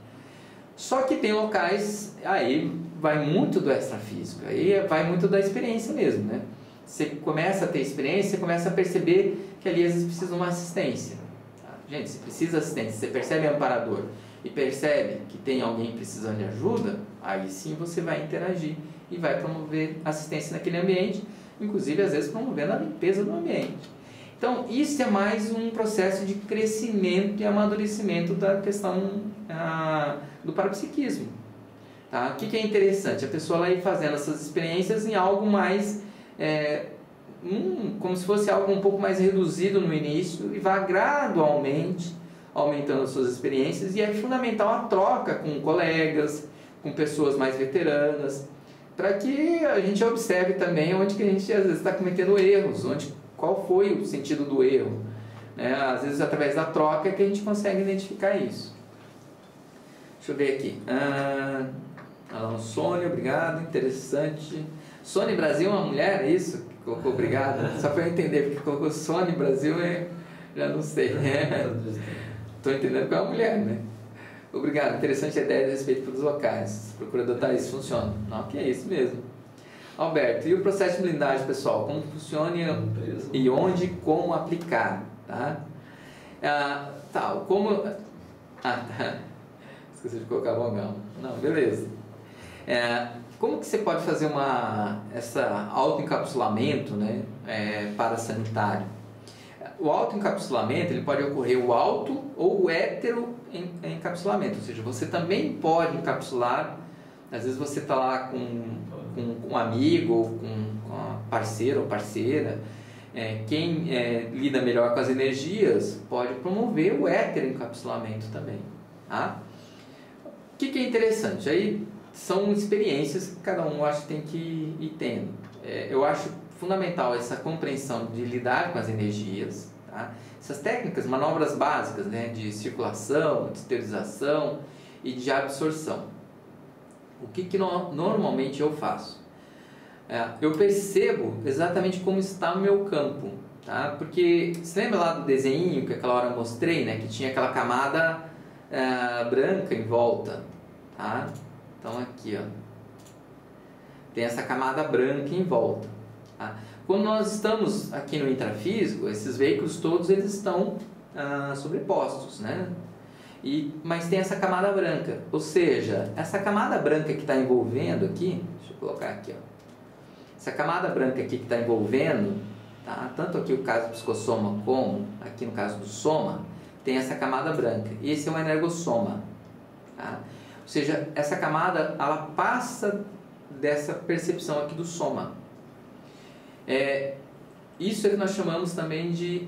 Só que tem locais, aí vai muito do extrafísico, aí vai muito da experiência mesmo, né? Você começa a ter experiência, você começa a perceber que ali às vezes precisa de uma assistência. Tá? Gente, se precisa de assistência, você percebe amparador e percebe que tem alguém precisando de ajuda, aí sim você vai interagir e vai promover assistência naquele ambiente, inclusive às vezes promovendo a limpeza do ambiente. Então isso é mais um processo de crescimento e amadurecimento da questão do parapsiquismo. Tá? O que é interessante? A pessoa vai fazendo essas experiências em algo mais, como se fosse algo um pouco mais reduzido no início e vai gradualmente aumentando as suas experiências, e é fundamental a troca com colegas, com pessoas mais veteranas, para que a gente observe também onde que a gente às vezes está cometendo erros, qual foi o sentido do erro. Né? Às vezes através da troca é que a gente consegue identificar isso. Deixa eu ver aqui. Sônia, obrigado, interessante. Sônia Brasil é uma mulher, é isso? Que colocou obrigado? Só para eu entender, porque colocou Sônia Brasil, já não sei. Estou entendendo que é uma mulher, né? Obrigado, interessante a ideia a respeito dos locais. Procura adotar isso, funciona. Não, que é isso mesmo. Alberto, e o processo de blindagem, pessoal? Como funciona e onde e como aplicar? Tá? Esqueci de colocar vogão. Não, beleza. Como que você pode fazer esse autoencapsulamento, né, parasanitário? O autoencapsulamento, ele pode ocorrer o auto ou o hétero encapsulamento, ou seja, você também pode encapsular, às vezes você está lá com um amigo, ou com uma parceira ou parceira, quem lida melhor com as energias pode promover o hétero encapsulamento também. Tá? O que é interessante? Aí são experiências que cada um acho que tem que ir tendo. Eu acho fundamental essa compreensão de lidar com as energias, tá? Essas técnicas, manobras básicas, né, de circulação, de esterilização e de absorção. O que normalmente eu faço? Eu percebo exatamente como está o meu campo, tá? Porque você lembra lá do desenho que aquela hora eu mostrei, né, que tinha aquela camada branca em volta, tá? Então aqui, ó, tem essa camada branca em volta. Tá? Quando nós estamos aqui no intrafísico, esses veículos todos eles estão sobrepostos, né? Mas tem essa camada branca, ou seja, essa camada branca que está envolvendo aqui, deixa eu colocar aqui, ó, essa camada branca aqui que está envolvendo, tá? Tanto aqui o caso do psicossoma como aqui no caso do soma, tem essa camada branca. Esse é um energossoma, tá? Ou seja, essa camada ela passa dessa percepção aqui do soma. Isso é que nós chamamos também de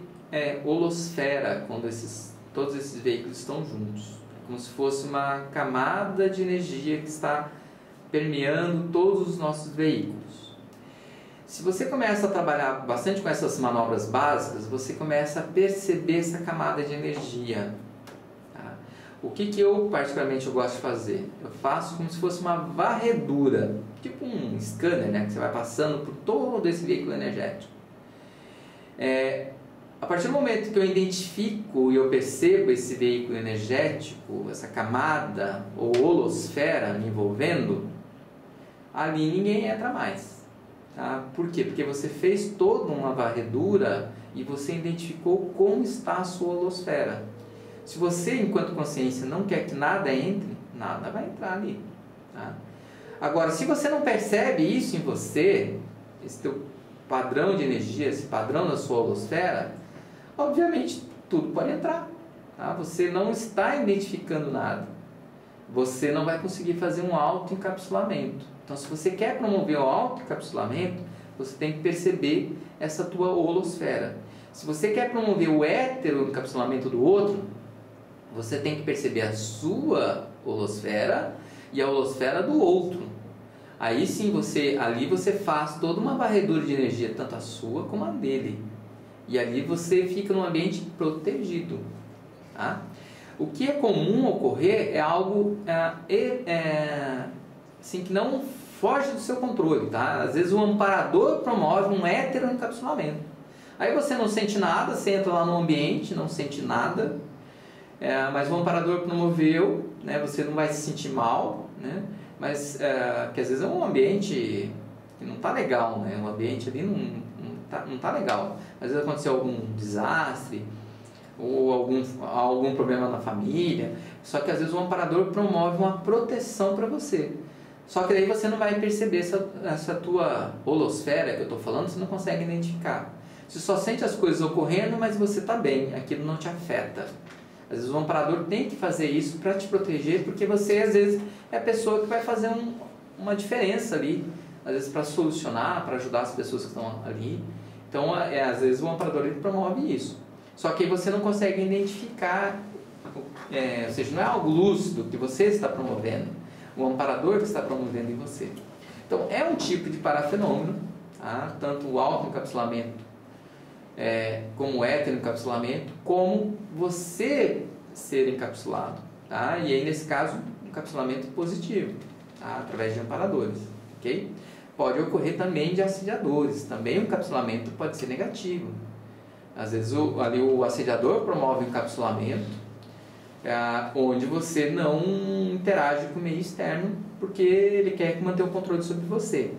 holosfera, quando todos esses veículos estão juntos. É como se fosse uma camada de energia que está permeando todos os nossos veículos. Se você começa a trabalhar bastante com essas manobras básicas, você começa a perceber essa camada de energia. Tá? O que eu particularmente gosto de fazer? Eu faço como se fosse uma varredura, tipo um scanner, né, que você vai passando por todo esse veículo energético. A partir do momento que eu identifico e eu percebo esse veículo energético, essa camada ou holosfera me envolvendo, ali ninguém entra mais. Tá? Por quê? Porque você fez toda uma varredura e você identificou como está a sua holosfera. Se você, enquanto consciência, não quer que nada entre, nada vai entrar ali. Tá? Agora, se você não percebe isso em você, esse teu padrão de energia, esse padrão da sua holosfera, obviamente tudo pode entrar. Tá? Você não está identificando nada. Você não vai conseguir fazer um autoencapsulamento. Então, se você quer promover o autoencapsulamento, você tem que perceber essa tua holosfera. Se você quer promover o heteroencapsulamento do outro, você tem que perceber a sua holosfera e a holosfera do outro. Aí sim, ali você faz toda uma varredura de energia, tanto a sua como a dele. E ali você fica num ambiente protegido. Tá? O que é comum ocorrer é algo assim, que não foge do seu controle. Tá? Às vezes o amparador promove um heteroencapsulamento. Aí você não sente nada, você entra lá no ambiente, não sente nada, mas o amparador promoveu né? Você não vai se sentir mal, né? Mas que às vezes é um ambiente que não está legal, né? Um ambiente ali não tá legal. Às vezes aconteceu algum desastre ou algum problema na família, só que às vezes o amparador promove uma proteção para você. Só que daí você não vai perceber essa tua holosfera que eu estou falando, você não consegue identificar. Você só sente as coisas ocorrendo, mas você está bem, aquilo não te afeta. Às vezes o amparador tem que fazer isso para te proteger, porque você às vezes é a pessoa que vai fazer uma diferença ali, às vezes para solucionar, para ajudar as pessoas que estão ali. Então, às vezes o amparador ele promove isso. Só que você não consegue identificar, ou seja, não é algo lúcido que você está promovendo, o amparador que está promovendo em você. Então, é um tipo de parafenômeno, tá? Tanto o autoencapsulamento como o heteroencapsulamento, como você ser encapsulado, tá? E aí, nesse caso, um encapsulamento positivo, tá? Através de amparadores, ok? Pode ocorrer também de assediadores, também o encapsulamento pode ser negativo. Às vezes ali o assediador promove um encapsulamento onde você não interage com o meio externo porque ele quer manter o controle sobre você.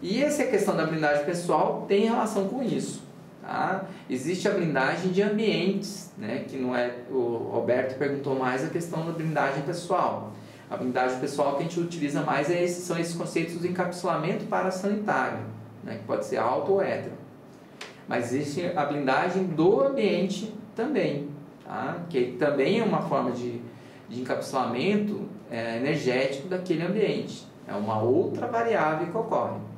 E essa questão da blindagem pessoal tem relação com isso. Tá? Existe a blindagem de ambientes, né? Que não é, o Roberto perguntou mais a questão da blindagem pessoal. A blindagem pessoal que a gente utiliza mais são esses conceitos do encapsulamento parasanitário, né? Que pode ser auto ou hetero. Mas existe a blindagem do ambiente também, tá? Que também é uma forma de encapsulamento energético daquele ambiente. É uma outra variável que ocorre.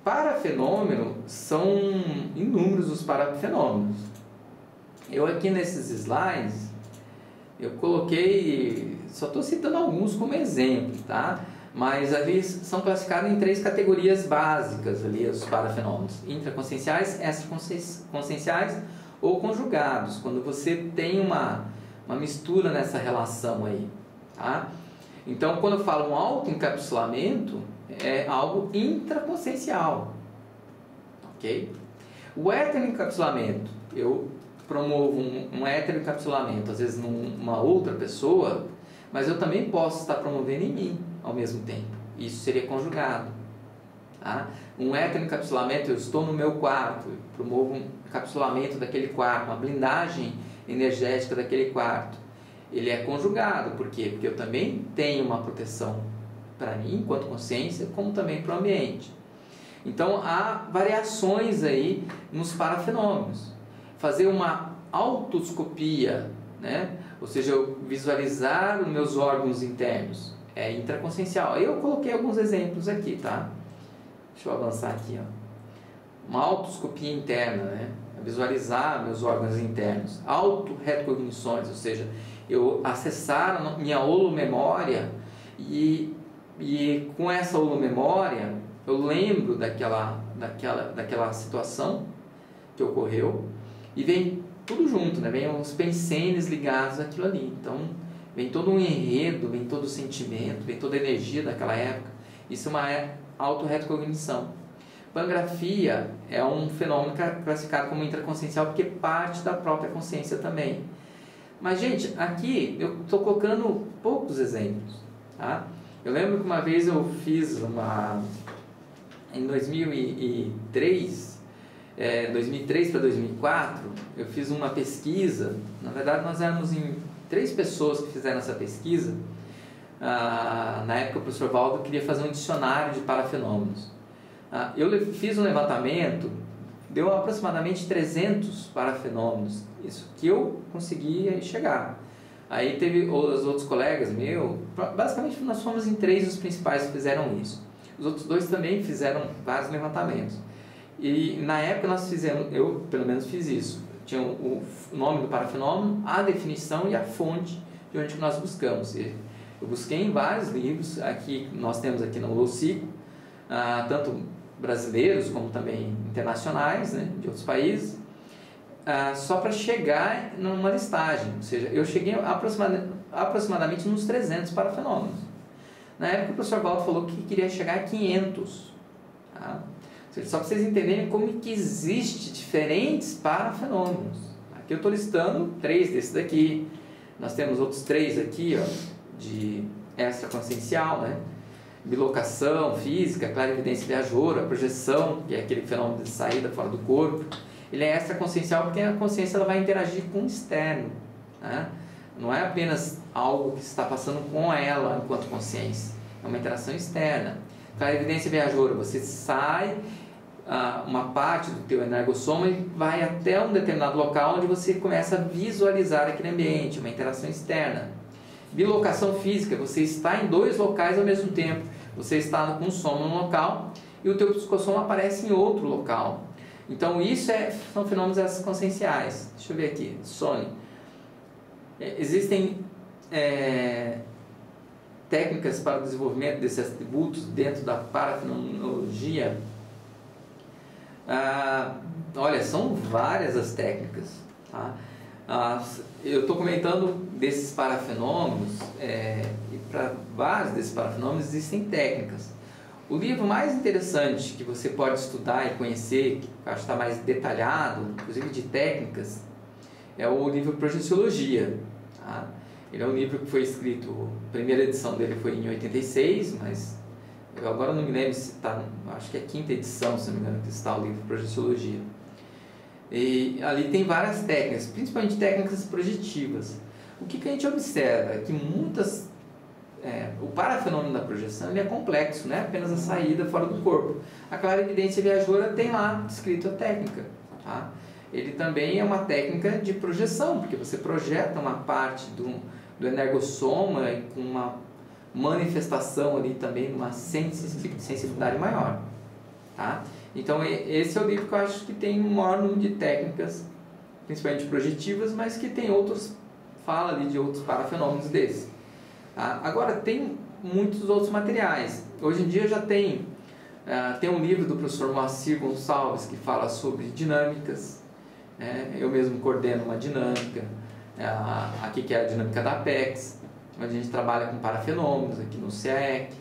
Parafenômeno, são inúmeros os parafenômenos. Eu aqui nesses slides, eu coloquei, só estou citando alguns como exemplo, tá? Mas ali são classificados em 3 categorias básicas ali, os parafenômenos: intraconscienciais, extraconscienciais ou conjugados, quando você tem uma mistura nessa relação aí, tá? Então, quando eu falo um autoencapsulamento, é algo intraconsciencial, ok? O heteroencapsulamento, eu promovo um heteroencapsulamento, às vezes numa outra pessoa, mas eu também posso estar promovendo em mim ao mesmo tempo. Isso seria conjugado, tá? Um heteroencapsulamento, eu estou no meu quarto, eu promovo um encapsulamento daquele quarto, uma blindagem energética daquele quarto. Ele é conjugado, por quê? Porque eu também tenho uma proteção para mim, enquanto consciência, como também para o ambiente. Então, há variações aí nos parafenômenos. Fazer uma autoscopia, né? Ou seja, eu visualizar os meus órgãos internos, é intraconsciencial. Eu coloquei alguns exemplos aqui, tá? Deixa eu avançar aqui, ó. Uma autoscopia interna, né? Visualizar meus órgãos internos. Auto-retrocognições, ou seja, eu acessar a minha holomemória e com essa holomemória eu lembro daquela situação que ocorreu e vem tudo junto, né? Vem os pensenes ligados àquilo ali. Então, vem todo um enredo, vem todo o sentimento, vem toda a energia daquela época. Isso é uma auto-retrocognição. Pangrafia é um fenômeno classificado como intraconsciencial porque parte da própria consciência também. Mas, gente, aqui eu estou colocando poucos exemplos, tá? Eu lembro que uma vez eu fiz em 2003 para 2004, eu fiz uma pesquisa. Na verdade, nós éramos em 3 pessoas que fizeram essa pesquisa. Na época, o professor Valdo queria fazer um dicionário de parafenômenos. Eu fiz um levantamento, deu aproximadamente 300 parafenômenos, isso que eu consegui chegar. Aí teve os outros colegas meus, basicamente nós fomos em 3 os principais que fizeram isso. Os outros 2 também fizeram vários levantamentos. E na época nós fizemos, eu pelo menos fiz isso, tinha o nome do parafenômeno, a definição e a fonte de onde nós buscamos. Eu busquei em vários livros, aqui nós temos aqui no Holocico, tanto brasileiros como também internacionais, né, de outros países, só para chegar numa listagem. Ou seja, eu cheguei aproximadamente nos 300 parafenômenos. Na época o professor Valdo falou que queria chegar a 500. Tá? Só para vocês entenderem como que existe diferentes parafenômenos. Aqui eu estou listando 3 desses daqui. Nós temos outros 3 aqui, ó, de extraconsciencial, né? Bilocação, física, clarividência viajoura, projeção, que é aquele fenômeno de saída fora do corpo. Ele é extraconsciencial porque a consciência ela vai interagir com o externo, né? Não é apenas algo que está passando com ela enquanto consciência, é uma interação externa. Clarividência viajoura, você sai uma parte do teu energossoma e vai até um determinado local onde você começa a visualizar aquele ambiente, uma interação externa. Bilocação física, você está em 2 locais ao mesmo tempo. Você está com o soma num local e o teu psicossoma aparece em outro local. Então isso são fenômenos extraconscienciais. Deixa eu ver aqui, Sony. Existem técnicas para o desenvolvimento desses atributos dentro da parafenomenologia. Olha, são várias as técnicas, tá? Eu estou comentando desses parafenômenos, e para vários desses parafenômenos existem técnicas. O livro mais interessante que você pode estudar e conhecer, que eu acho que está mais detalhado, inclusive de técnicas, é o livro Projeciologia. Tá? Ele é um livro que foi escrito, a primeira edição dele foi em 86, mas eu agora não me lembro se está, acho que é a 5ª edição, se não me engano, que está o livro Projeciologia. E ali tem várias técnicas, principalmente técnicas projetivas. O que a gente observa é que o parafenômeno da projeção ele é complexo, não é apenas a saída fora do corpo. A clarividência viajoura tem lá descrito a técnica. Tá? Ele também é uma técnica de projeção, porque você projeta uma parte do energossoma e com uma manifestação ali também, uma sensibilidade maior. Tá? Então esse é o livro que eu acho que tem um maior número de técnicas, principalmente projetivas, mas que tem fala ali de outros parafenômenos desses. Tá? Agora tem muitos outros materiais. Hoje em dia já tem um livro do professor Moacir Gonçalves que fala sobre dinâmicas. Eu mesmo coordeno uma dinâmica, aqui que é a dinâmica da Apex, onde a gente trabalha com parafenômenos aqui no CAEC.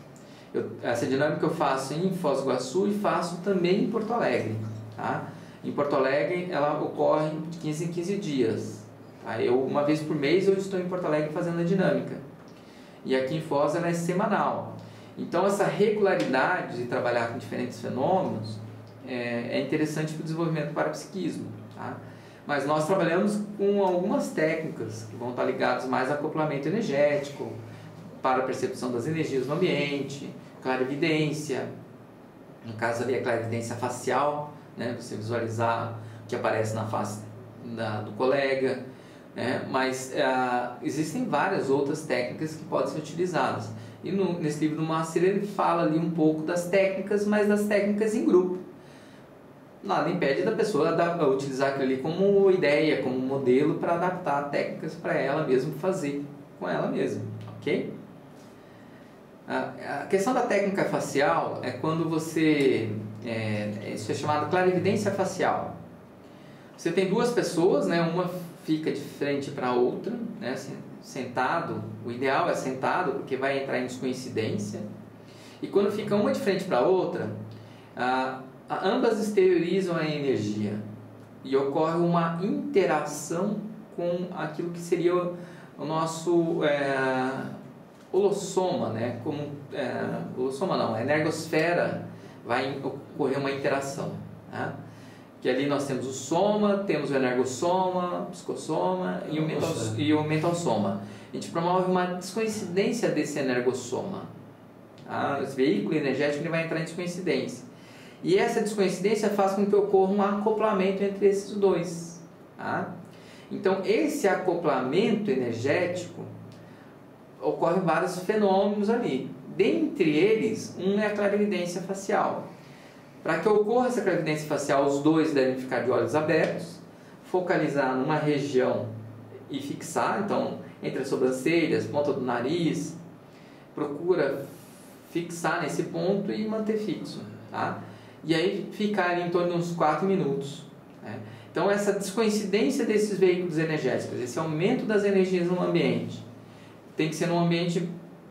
Essa dinâmica eu faço em Foz do Iguaçu e faço também em Porto Alegre. Tá? Em Porto Alegre ela ocorre de 15 em 15 dias. Tá? Uma vez por mês eu estou em Porto Alegre fazendo a dinâmica. E aqui em Foz ela é semanal. Então essa regularidade de trabalhar com diferentes fenômenos é interessante para o desenvolvimento do parapsiquismo. Tá? Mas nós trabalhamos com algumas técnicas que vão estar ligadas mais a acoplamento energético, para a percepção das energias no ambiente, clarividência, no caso ali a clarividência facial, né? Você visualizar o que aparece na face do colega, né? Mas existem várias outras técnicas que podem ser utilizadas. E nesse livro do Moacir ele fala ali um pouco das técnicas, mas das técnicas em grupo. Nada impede da pessoa utilizar aquilo ali como ideia, como modelo para adaptar técnicas para ela mesma fazer com ela mesma, ok? A questão da técnica facial é quando isso é chamado clarividência facial. Você tem 2 pessoas, né? Uma fica de frente para a outra, né? Sentado, o ideal é sentado porque vai entrar em descoincidência. E quando fica uma de frente para a outra, ambas exteriorizam a energia e ocorre uma interação com aquilo que seria o nosso holossoma, né? Holossoma não, a energosfera, vai ocorrer uma interação. Né? Que ali nós temos o soma, temos o energossoma, o psicossoma e o mentalsoma. A gente promove uma descoincidência desse energossoma. Tá? Esse veículo energético ele vai entrar em descoincidência. E essa descoincidência faz com que ocorra um acoplamento entre esses 2. Tá? Então, esse acoplamento energético ocorrem vários fenômenos ali. Dentre eles, um é a clarividência facial. Para que ocorra essa clarividência facial, os 2 devem ficar de olhos abertos, focalizar numa região e fixar, então, entre as sobrancelhas, ponta do nariz, procura fixar nesse ponto e manter fixo. Tá? E aí ficar ali em torno de uns 4 minutos. Né? Então, essa descoincidência desses veículos energéticos, esse aumento das energias no ambiente, tem que ser num ambiente,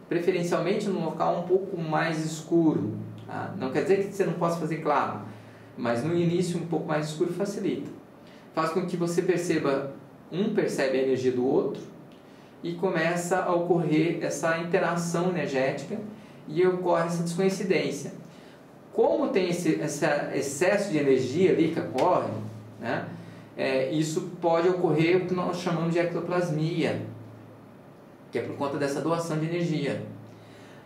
preferencialmente num local um pouco mais escuro. Tá? Não quer dizer que você não possa fazer claro, mas no início um pouco mais escuro facilita. Faz com que você perceba, um percebe a energia do outro e começa a ocorrer essa interação energética e ocorre essa descoincidência. Como tem esse excesso de energia ali que ocorre, né, isso pode ocorrer o que nós chamamos de ectoplasmia, que é por conta dessa doação de energia.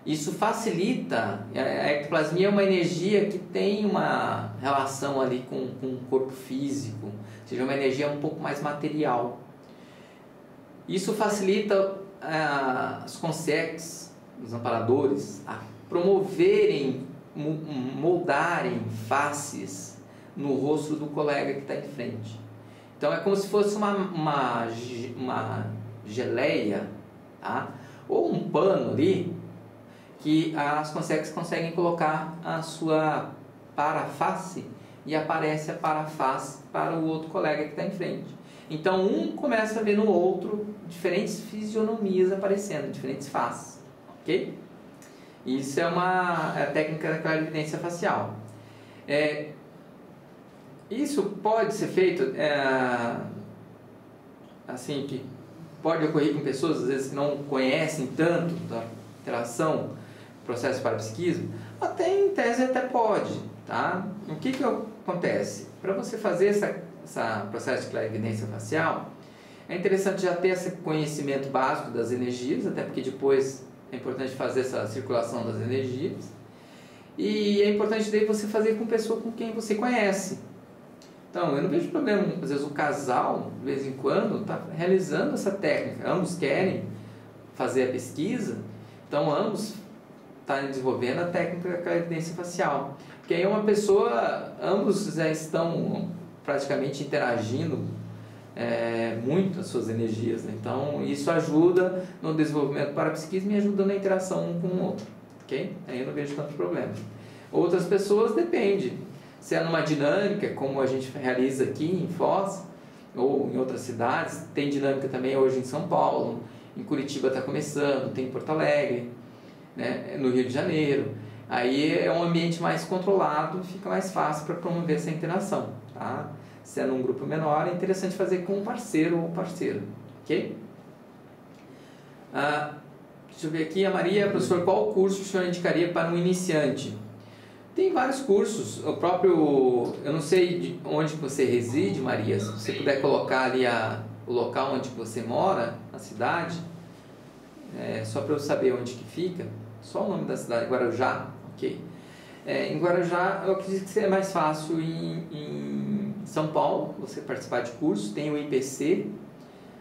Isso facilita, a ectoplasmia é uma energia que tem uma relação ali com o corpo físico, ou seja, uma energia um pouco mais material. Isso facilita os consegues, os amparadores, a promoverem, moldarem faces no rosto do colega que está em frente. Então é como se fosse uma geleia, tá? Ou um pano ali, que as consegues conseguem colocar a sua paraface e aparece a paraface para o outro colega que está em frente. Então um começa a ver no outro diferentes fisionomias aparecendo, diferentes faces, ok? Isso é a técnica da clarividência facial. Isso pode ser feito, assim, que pode ocorrer com pessoas, às vezes, que não conhecem tanto da interação, processo de parapsiquismo, até em tese até pode, tá? O que acontece? Para você fazer esse processo de clarividência facial, é interessante já ter esse conhecimento básico das energias, até porque depois é importante fazer essa circulação das energias. E é importante daí você fazer com pessoa com quem você conhece. Então, eu não vejo problema, às vezes o casal, de vez em quando, está realizando essa técnica. Ambos querem fazer a pesquisa, então ambos estão desenvolvendo a técnica da clarividência facial. Porque aí uma pessoa, ambos já estão praticamente interagindo muito as suas energias, né? Então isso ajuda no desenvolvimento do parapsiquismo e ajuda na interação um com o outro, ok? Aí eu não vejo tanto problema. Outras pessoas depende, se é numa dinâmica como a gente realiza aqui em Foz ou em outras cidades, tem dinâmica também hoje em São Paulo, em Curitiba está começando, tem em Porto Alegre, né? No Rio de Janeiro. Aí é um ambiente mais controlado, fica mais fácil para promover essa interação, tá? Se é num grupo menor, é interessante fazer com um parceiro ou parceira, ok? Deixa eu ver aqui, a Maria, professor, qual curso o senhor indicaria para um iniciante? Tem vários cursos, o próprio, eu não sei de onde você reside, Maria, se você puder colocar ali o local onde você mora, a cidade, só para eu saber onde que fica, só o nome da cidade, Guarujá, ok? Em Guarujá, eu acredito que seria mais fácil em São Paulo, você participar de cursos, tem o IPC,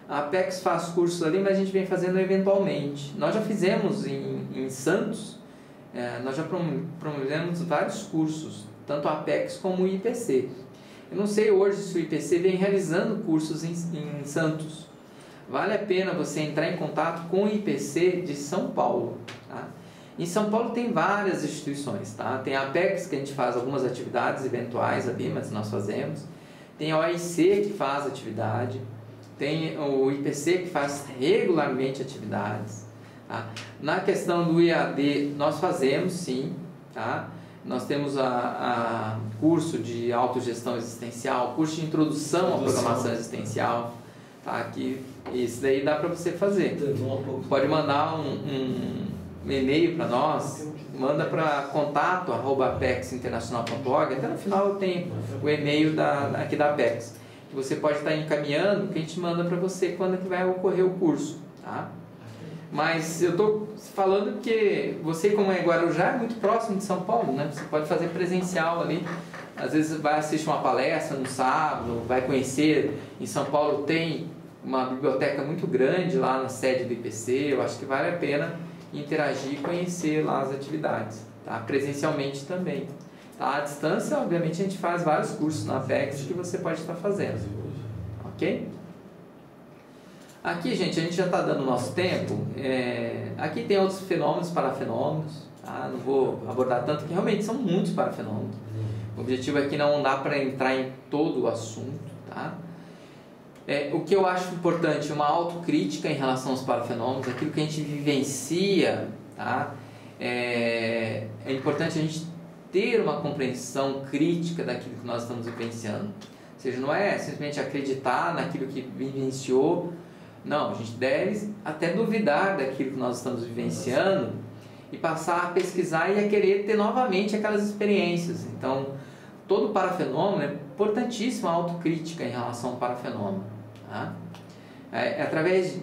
a Apex faz cursos ali, mas a gente vem fazendo eventualmente. Nós já fizemos em Santos, nós já promovemos vários cursos, tanto a Apex como o IPC. Eu não sei hoje se o IPC vem realizando cursos em Santos. Vale a pena você entrar em contato com o IPC de São Paulo, tá? Em São Paulo tem várias instituições, tá? Tem a Apex, que a gente faz algumas atividades eventuais ali, mas nós fazemos. Tem a OIC, que faz atividade. Tem o IPC, que faz regularmente atividades, tá? Na questão do IAD, nós fazemos sim, tá? Nós temos curso de autogestão existencial, curso de introdução à programação existencial, tá? Que isso daí dá para você fazer. Pode mandar um e-mail para nós, manda para contato@apexinternacional.org, até no final tem o e-mail aqui da Apex, que você pode estar encaminhando, que a gente manda para você quando que vai ocorrer o curso, tá? Mas eu estou falando que você, como é Guarujá, é muito próximo de São Paulo, né? Você pode fazer presencial ali, às vezes vai assistir uma palestra no sábado, vai conhecer. Em São Paulo tem uma biblioteca muito grande lá na sede do IPC, eu acho que vale a pena interagir e conhecer lá as atividades, tá? Presencialmente também, tá? À distância, obviamente, a gente faz vários cursos na Apex que você pode estar fazendo, ok? Aqui, gente, a gente já está dando o nosso tempo. Aqui tem outros fenômenos, parafenômenos, tá? Não vou abordar tanto, que realmente são muitos parafenômenos. O objetivo aqui não dá para entrar em todo o assunto, tá? O que eu acho importante, uma autocrítica em relação aos parafenômenos, aquilo que a gente vivencia, tá? É importante a gente ter uma compreensão crítica daquilo que nós estamos vivenciando. Ou seja, não é simplesmente acreditar naquilo que vivenciou, Não, a gente deve até duvidar daquilo que nós estamos vivenciando e passar a pesquisar e a querer ter novamente aquelas experiências. Então, todo parafenômeno é importantíssima a autocrítica em relação ao parafenômeno. Tá? É através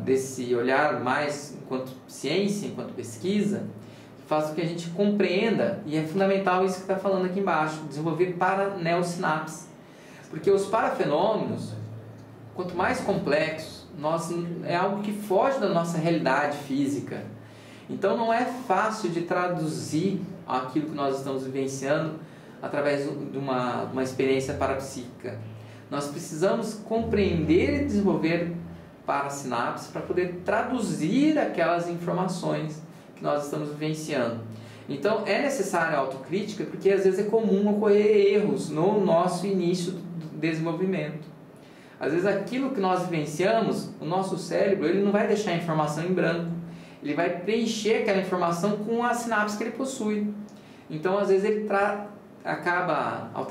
desse olhar mais enquanto ciência, enquanto pesquisa, faz com que a gente compreenda, e é fundamental isso que está falando aqui embaixo, desenvolver paraneossinapses. Porque os parafenômenos, quanto mais complexos, é algo que foge da nossa realidade física. Então não é fácil de traduzir aquilo que nós estamos vivenciando através de uma experiência parapsíquica. Nós precisamos compreender e desenvolver parasinapses para poder traduzir aquelas informações que nós estamos vivenciando. Então é necessária a autocrítica, porque às vezes é comum ocorrer erros no nosso início do desenvolvimento. Às vezes aquilo que nós vivenciamos, o nosso cérebro, ele não vai deixar a informação em branco, ele vai preencher aquela informação com a sinapse que ele possui. Então às vezes ele acaba, ao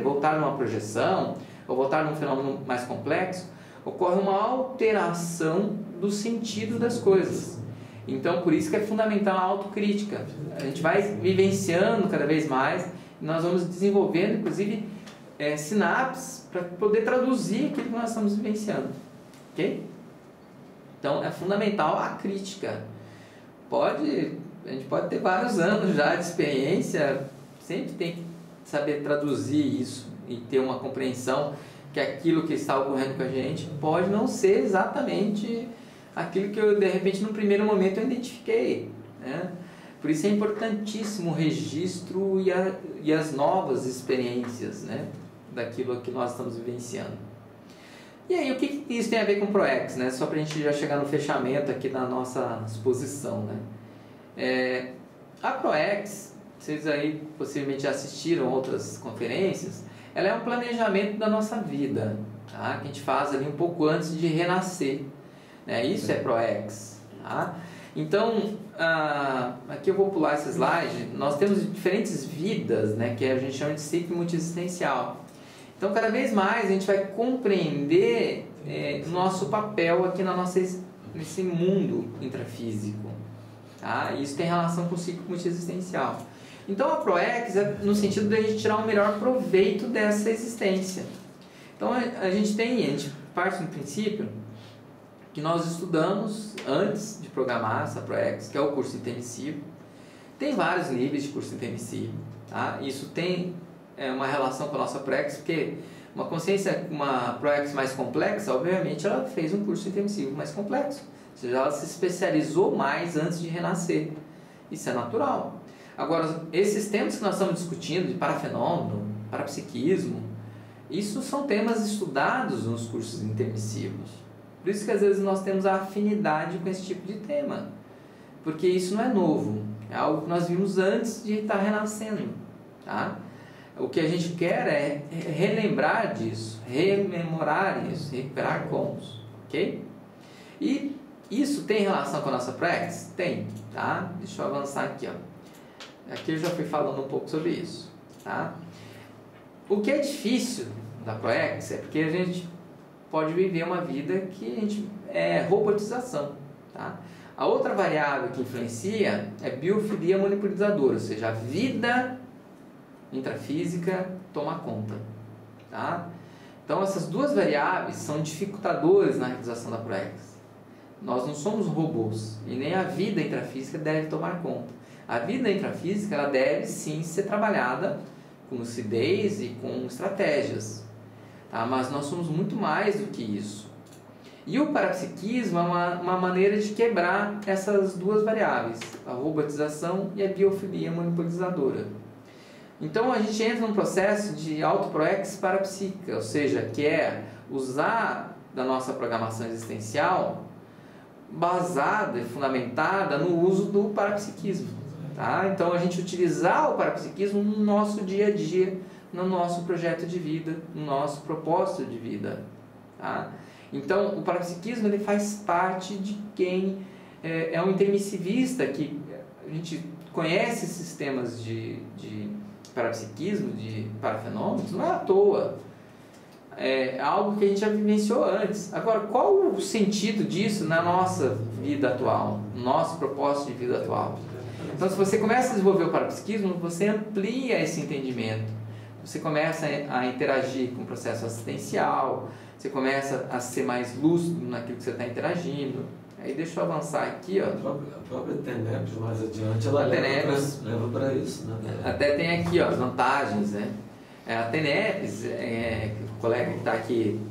voltar numa projeção, ou voltar num fenômeno mais complexo, ocorre uma alteração do sentido das coisas. Então, por isso que é fundamental a autocrítica. A gente vai vivenciando cada vez mais, e nós vamos desenvolvendo, inclusive, sinapses para poder traduzir aquilo que nós estamos vivenciando. Ok? Então, é fundamental a crítica. A gente pode ter vários anos já de experiência, sempre tem que saber traduzir isso e ter uma compreensão que aquilo que está ocorrendo com a gente pode não ser exatamente aquilo que eu, de repente, no primeiro momento eu identifiquei, né? Por isso é importantíssimo o registro e as novas experiências, né, daquilo que nós estamos vivenciando. E aí, o que isso tem a ver com o ProEx, né? Só para a gente já chegar no fechamento aqui da nossa exposição, né? A ProEx, vocês aí possivelmente já assistiram outras conferências, ela é um planejamento da nossa vida, tá? Que a gente faz ali um pouco antes de renascer, né? Isso é ProEx, tá? Então, aqui eu vou pular esse slide. Nós temos diferentes vidas, né, que a gente chama de ciclo multiexistencial. Então, cada vez mais a gente vai compreender nosso papel aqui nesse mundo intrafísico, tá? Isso tem relação com o ciclo multiexistencial. Então, a ProEx é no sentido de a gente tirar o melhor proveito dessa existência. Então, a gente parte do princípio que nós estudamos antes de programar essa ProEx, que é o curso intermissivo. Tem vários níveis de curso intermissivo, tá? Isso tem uma relação com a nossa ProEx, porque uma ProEx mais complexa, obviamente, ela fez um curso intermissivo mais complexo. Ou seja, ela se especializou mais antes de renascer. Isso é natural. Agora, esses temas que nós estamos discutindo, de parafenômeno, parapsiquismo, isso são temas estudados nos cursos intermissivos. Por isso que às vezes nós temos a afinidade com esse tipo de tema, porque isso não é novo, é algo que nós vimos antes de estar renascendo, tá? O que a gente quer é relembrar disso, rememorar isso, recuperar cons, ok? E isso tem relação com a nossa ProEx? Tem, tá? Deixa eu avançar aqui, ó. Aqui eu já fui falando um pouco sobre isso, tá? O que é difícil da ProEx é porque a gente pode viver uma vida que a gente robotização, tá? A outra variável que influencia é biofilia manipuladora, ou seja, a vida intrafísica toma conta, tá? Então essas duas variáveis são dificultadores na realização da ProEx. Nós não somos robôs e nem a vida intrafísica deve tomar conta. A vida intrafísica ela deve sim ser trabalhada com lucidez e com estratégias, tá? Mas nós somos muito mais do que isso. E o parapsiquismo é uma maneira de quebrar essas duas variáveis, a robotização e a biofilia manipuladora. Então a gente entra num processo de auto-proex parapsíquica, ou seja, que é usar da nossa programação existencial basada e fundamentada no uso do parapsiquismo, tá? Então a gente utilizar o parapsiquismo no nosso dia a dia, no nosso projeto de vida, no nosso propósito de vida, tá? Então o parapsiquismo ele faz parte de quem é um intermissivista, que a gente conhece sistemas de parapsiquismo, de parafenômenos, não é à toa. é algo que a gente já vivenciou antes. Agora, qual o sentido disso na nossa vida atual, no nosso propósito de vida atual? Então, se você começa a desenvolver o parapsiquismo, você amplia esse entendimento. Você começa a interagir com o processo assistencial, você começa a ser mais lúcido naquilo que você está interagindo. Aí deixa eu avançar aqui, ó. A própria TENEPS, mais adiante, ela leva para isso, né? Até tem aqui, ó, as vantagens, né? A TENEPS, o colega que está aqui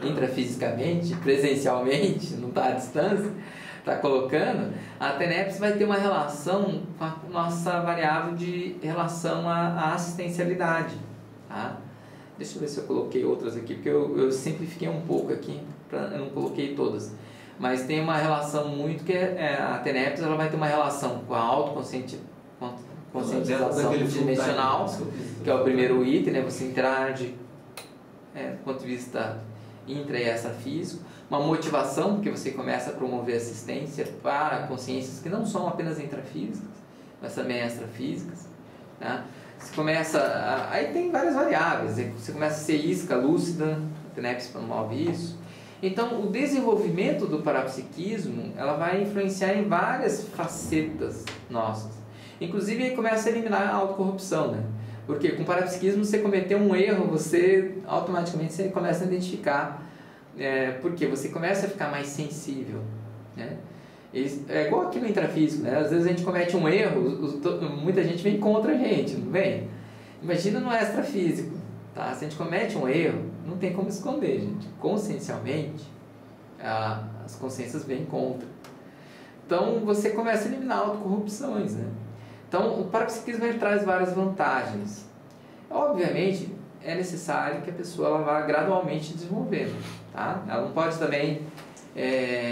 intrafisicamente, presencialmente, não está à distância, está colocando, a TENEPS vai ter uma relação com a nossa variável de relação à assistencialidade, tá? Deixa eu ver se eu coloquei outras aqui, porque eu simplifiquei um pouco aqui, eu não coloquei todas. Mas tem uma relação muito que a TENEPS ela vai ter uma relação com a autoconscientização multidimensional, que é o primeiro item, né? Você interage do ponto de vista intra e extrafísico. Uma motivação, porque você começa a promover assistência para consciências que não são apenas intrafísicas, mas também extrafísicas, né? Você começa, aí tem várias variáveis, você começa a ser isca, lúcida, a TENEPS promove isso. Então, o desenvolvimento do parapsiquismo, ela vai influenciar em várias facetas nossas. Inclusive, aí começa a eliminar a autocorrupção, né? Porque com o parapsiquismo, você cometeu um erro, você automaticamente começa a identificar, porque você começa a ficar mais sensível, né? É igual aqui no intrafísico, né? Às vezes a gente comete um erro, muita gente vem contra a gente, não vem? Imagina no extrafísico, tá? Se a gente comete um erro, não tem como esconder, gente. Consciencialmente, as consciências vêm contra. Então, você começa a eliminar autocorrupções, né? Então, o parapsiquismo ele traz várias vantagens. Obviamente, é necessário que a pessoa ela vá gradualmente desenvolvendo, tá? Ela não pode também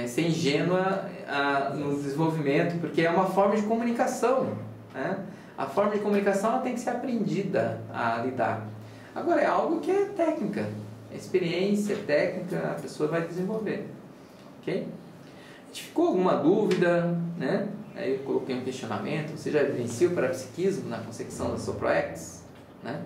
ser ingênua no desenvolvimento, porque é uma forma de comunicação, né? A forma de comunicação ela tem que ser aprendida a lidar. Agora, é algo que é técnica, experiência, técnica, a pessoa vai desenvolver, ok? Ficou alguma dúvida, né? Aí eu coloquei um questionamento, você já vivencia o parapsiquismo na concepção da SoproX, né?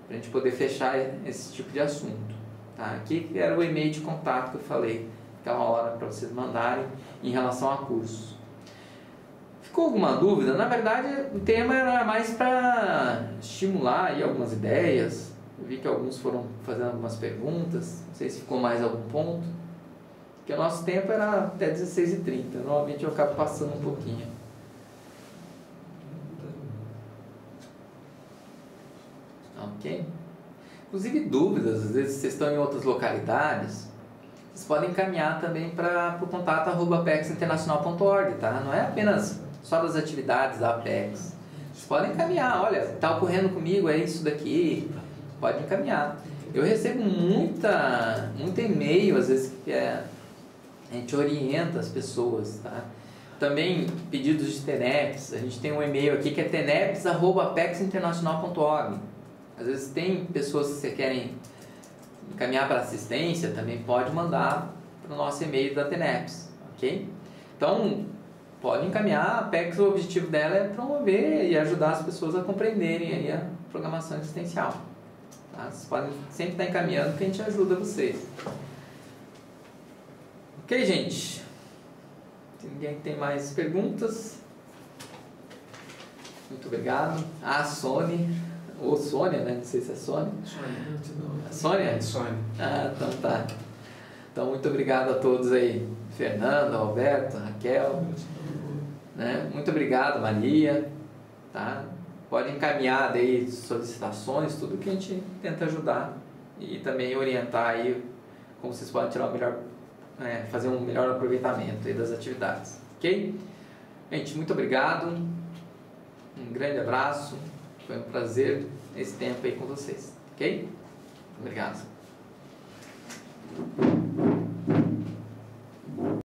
Para a gente poder fechar esse tipo de assunto, tá? Aqui era o e-mail de contato que eu falei, aquela hora para vocês mandarem em relação a curso. Ficou alguma dúvida? Na verdade, o tema era mais para estimular aí algumas ideias. Eu vi que alguns foram fazendo algumas perguntas, não sei se ficou mais algum ponto. Porque o nosso tempo era até 16h30, normalmente eu acabo passando um pouquinho. Ok? Inclusive dúvidas, às vezes vocês estão em outras localidades, vocês podem encaminhar também para o contato @apexinternacional.org, tá? Não é apenas só das atividades da Apex. Vocês podem encaminhar, olha, está ocorrendo comigo, é isso daqui, pode encaminhar. Eu recebo muito e-mail, às vezes, que a gente orienta as pessoas, tá? Também pedidos de TENEPS, a gente tem um e-mail aqui que é teneps@apexinternacional.org. Às vezes tem pessoas que você querem encaminhar para assistência, também pode mandar para o nosso e-mail da TENEPS, ok? Então, pode encaminhar, a Apex, o objetivo dela é promover e ajudar as pessoas a compreenderem aí a programação existencial. Tá? Vocês podem sempre estar encaminhando que a gente ajuda vocês. Ok, gente? Ninguém tem mais perguntas? Muito obrigado. A Sônia, ou Sônia, né? Não sei se é Sônia. Sônia? Sônia. Ah, então tá. Então, muito obrigado a todos aí. Fernando, Alberto, Raquel. Né? Muito obrigado, Maria. Tá? Pode encaminhar aí solicitações, tudo que a gente tenta ajudar. E também orientar aí como vocês podem tirar o melhor, fazer um melhor aproveitamento aí das atividades. Ok? Gente, muito obrigado. Um grande abraço. Foi um prazer esse tempo aí com vocês. Ok? Obrigado.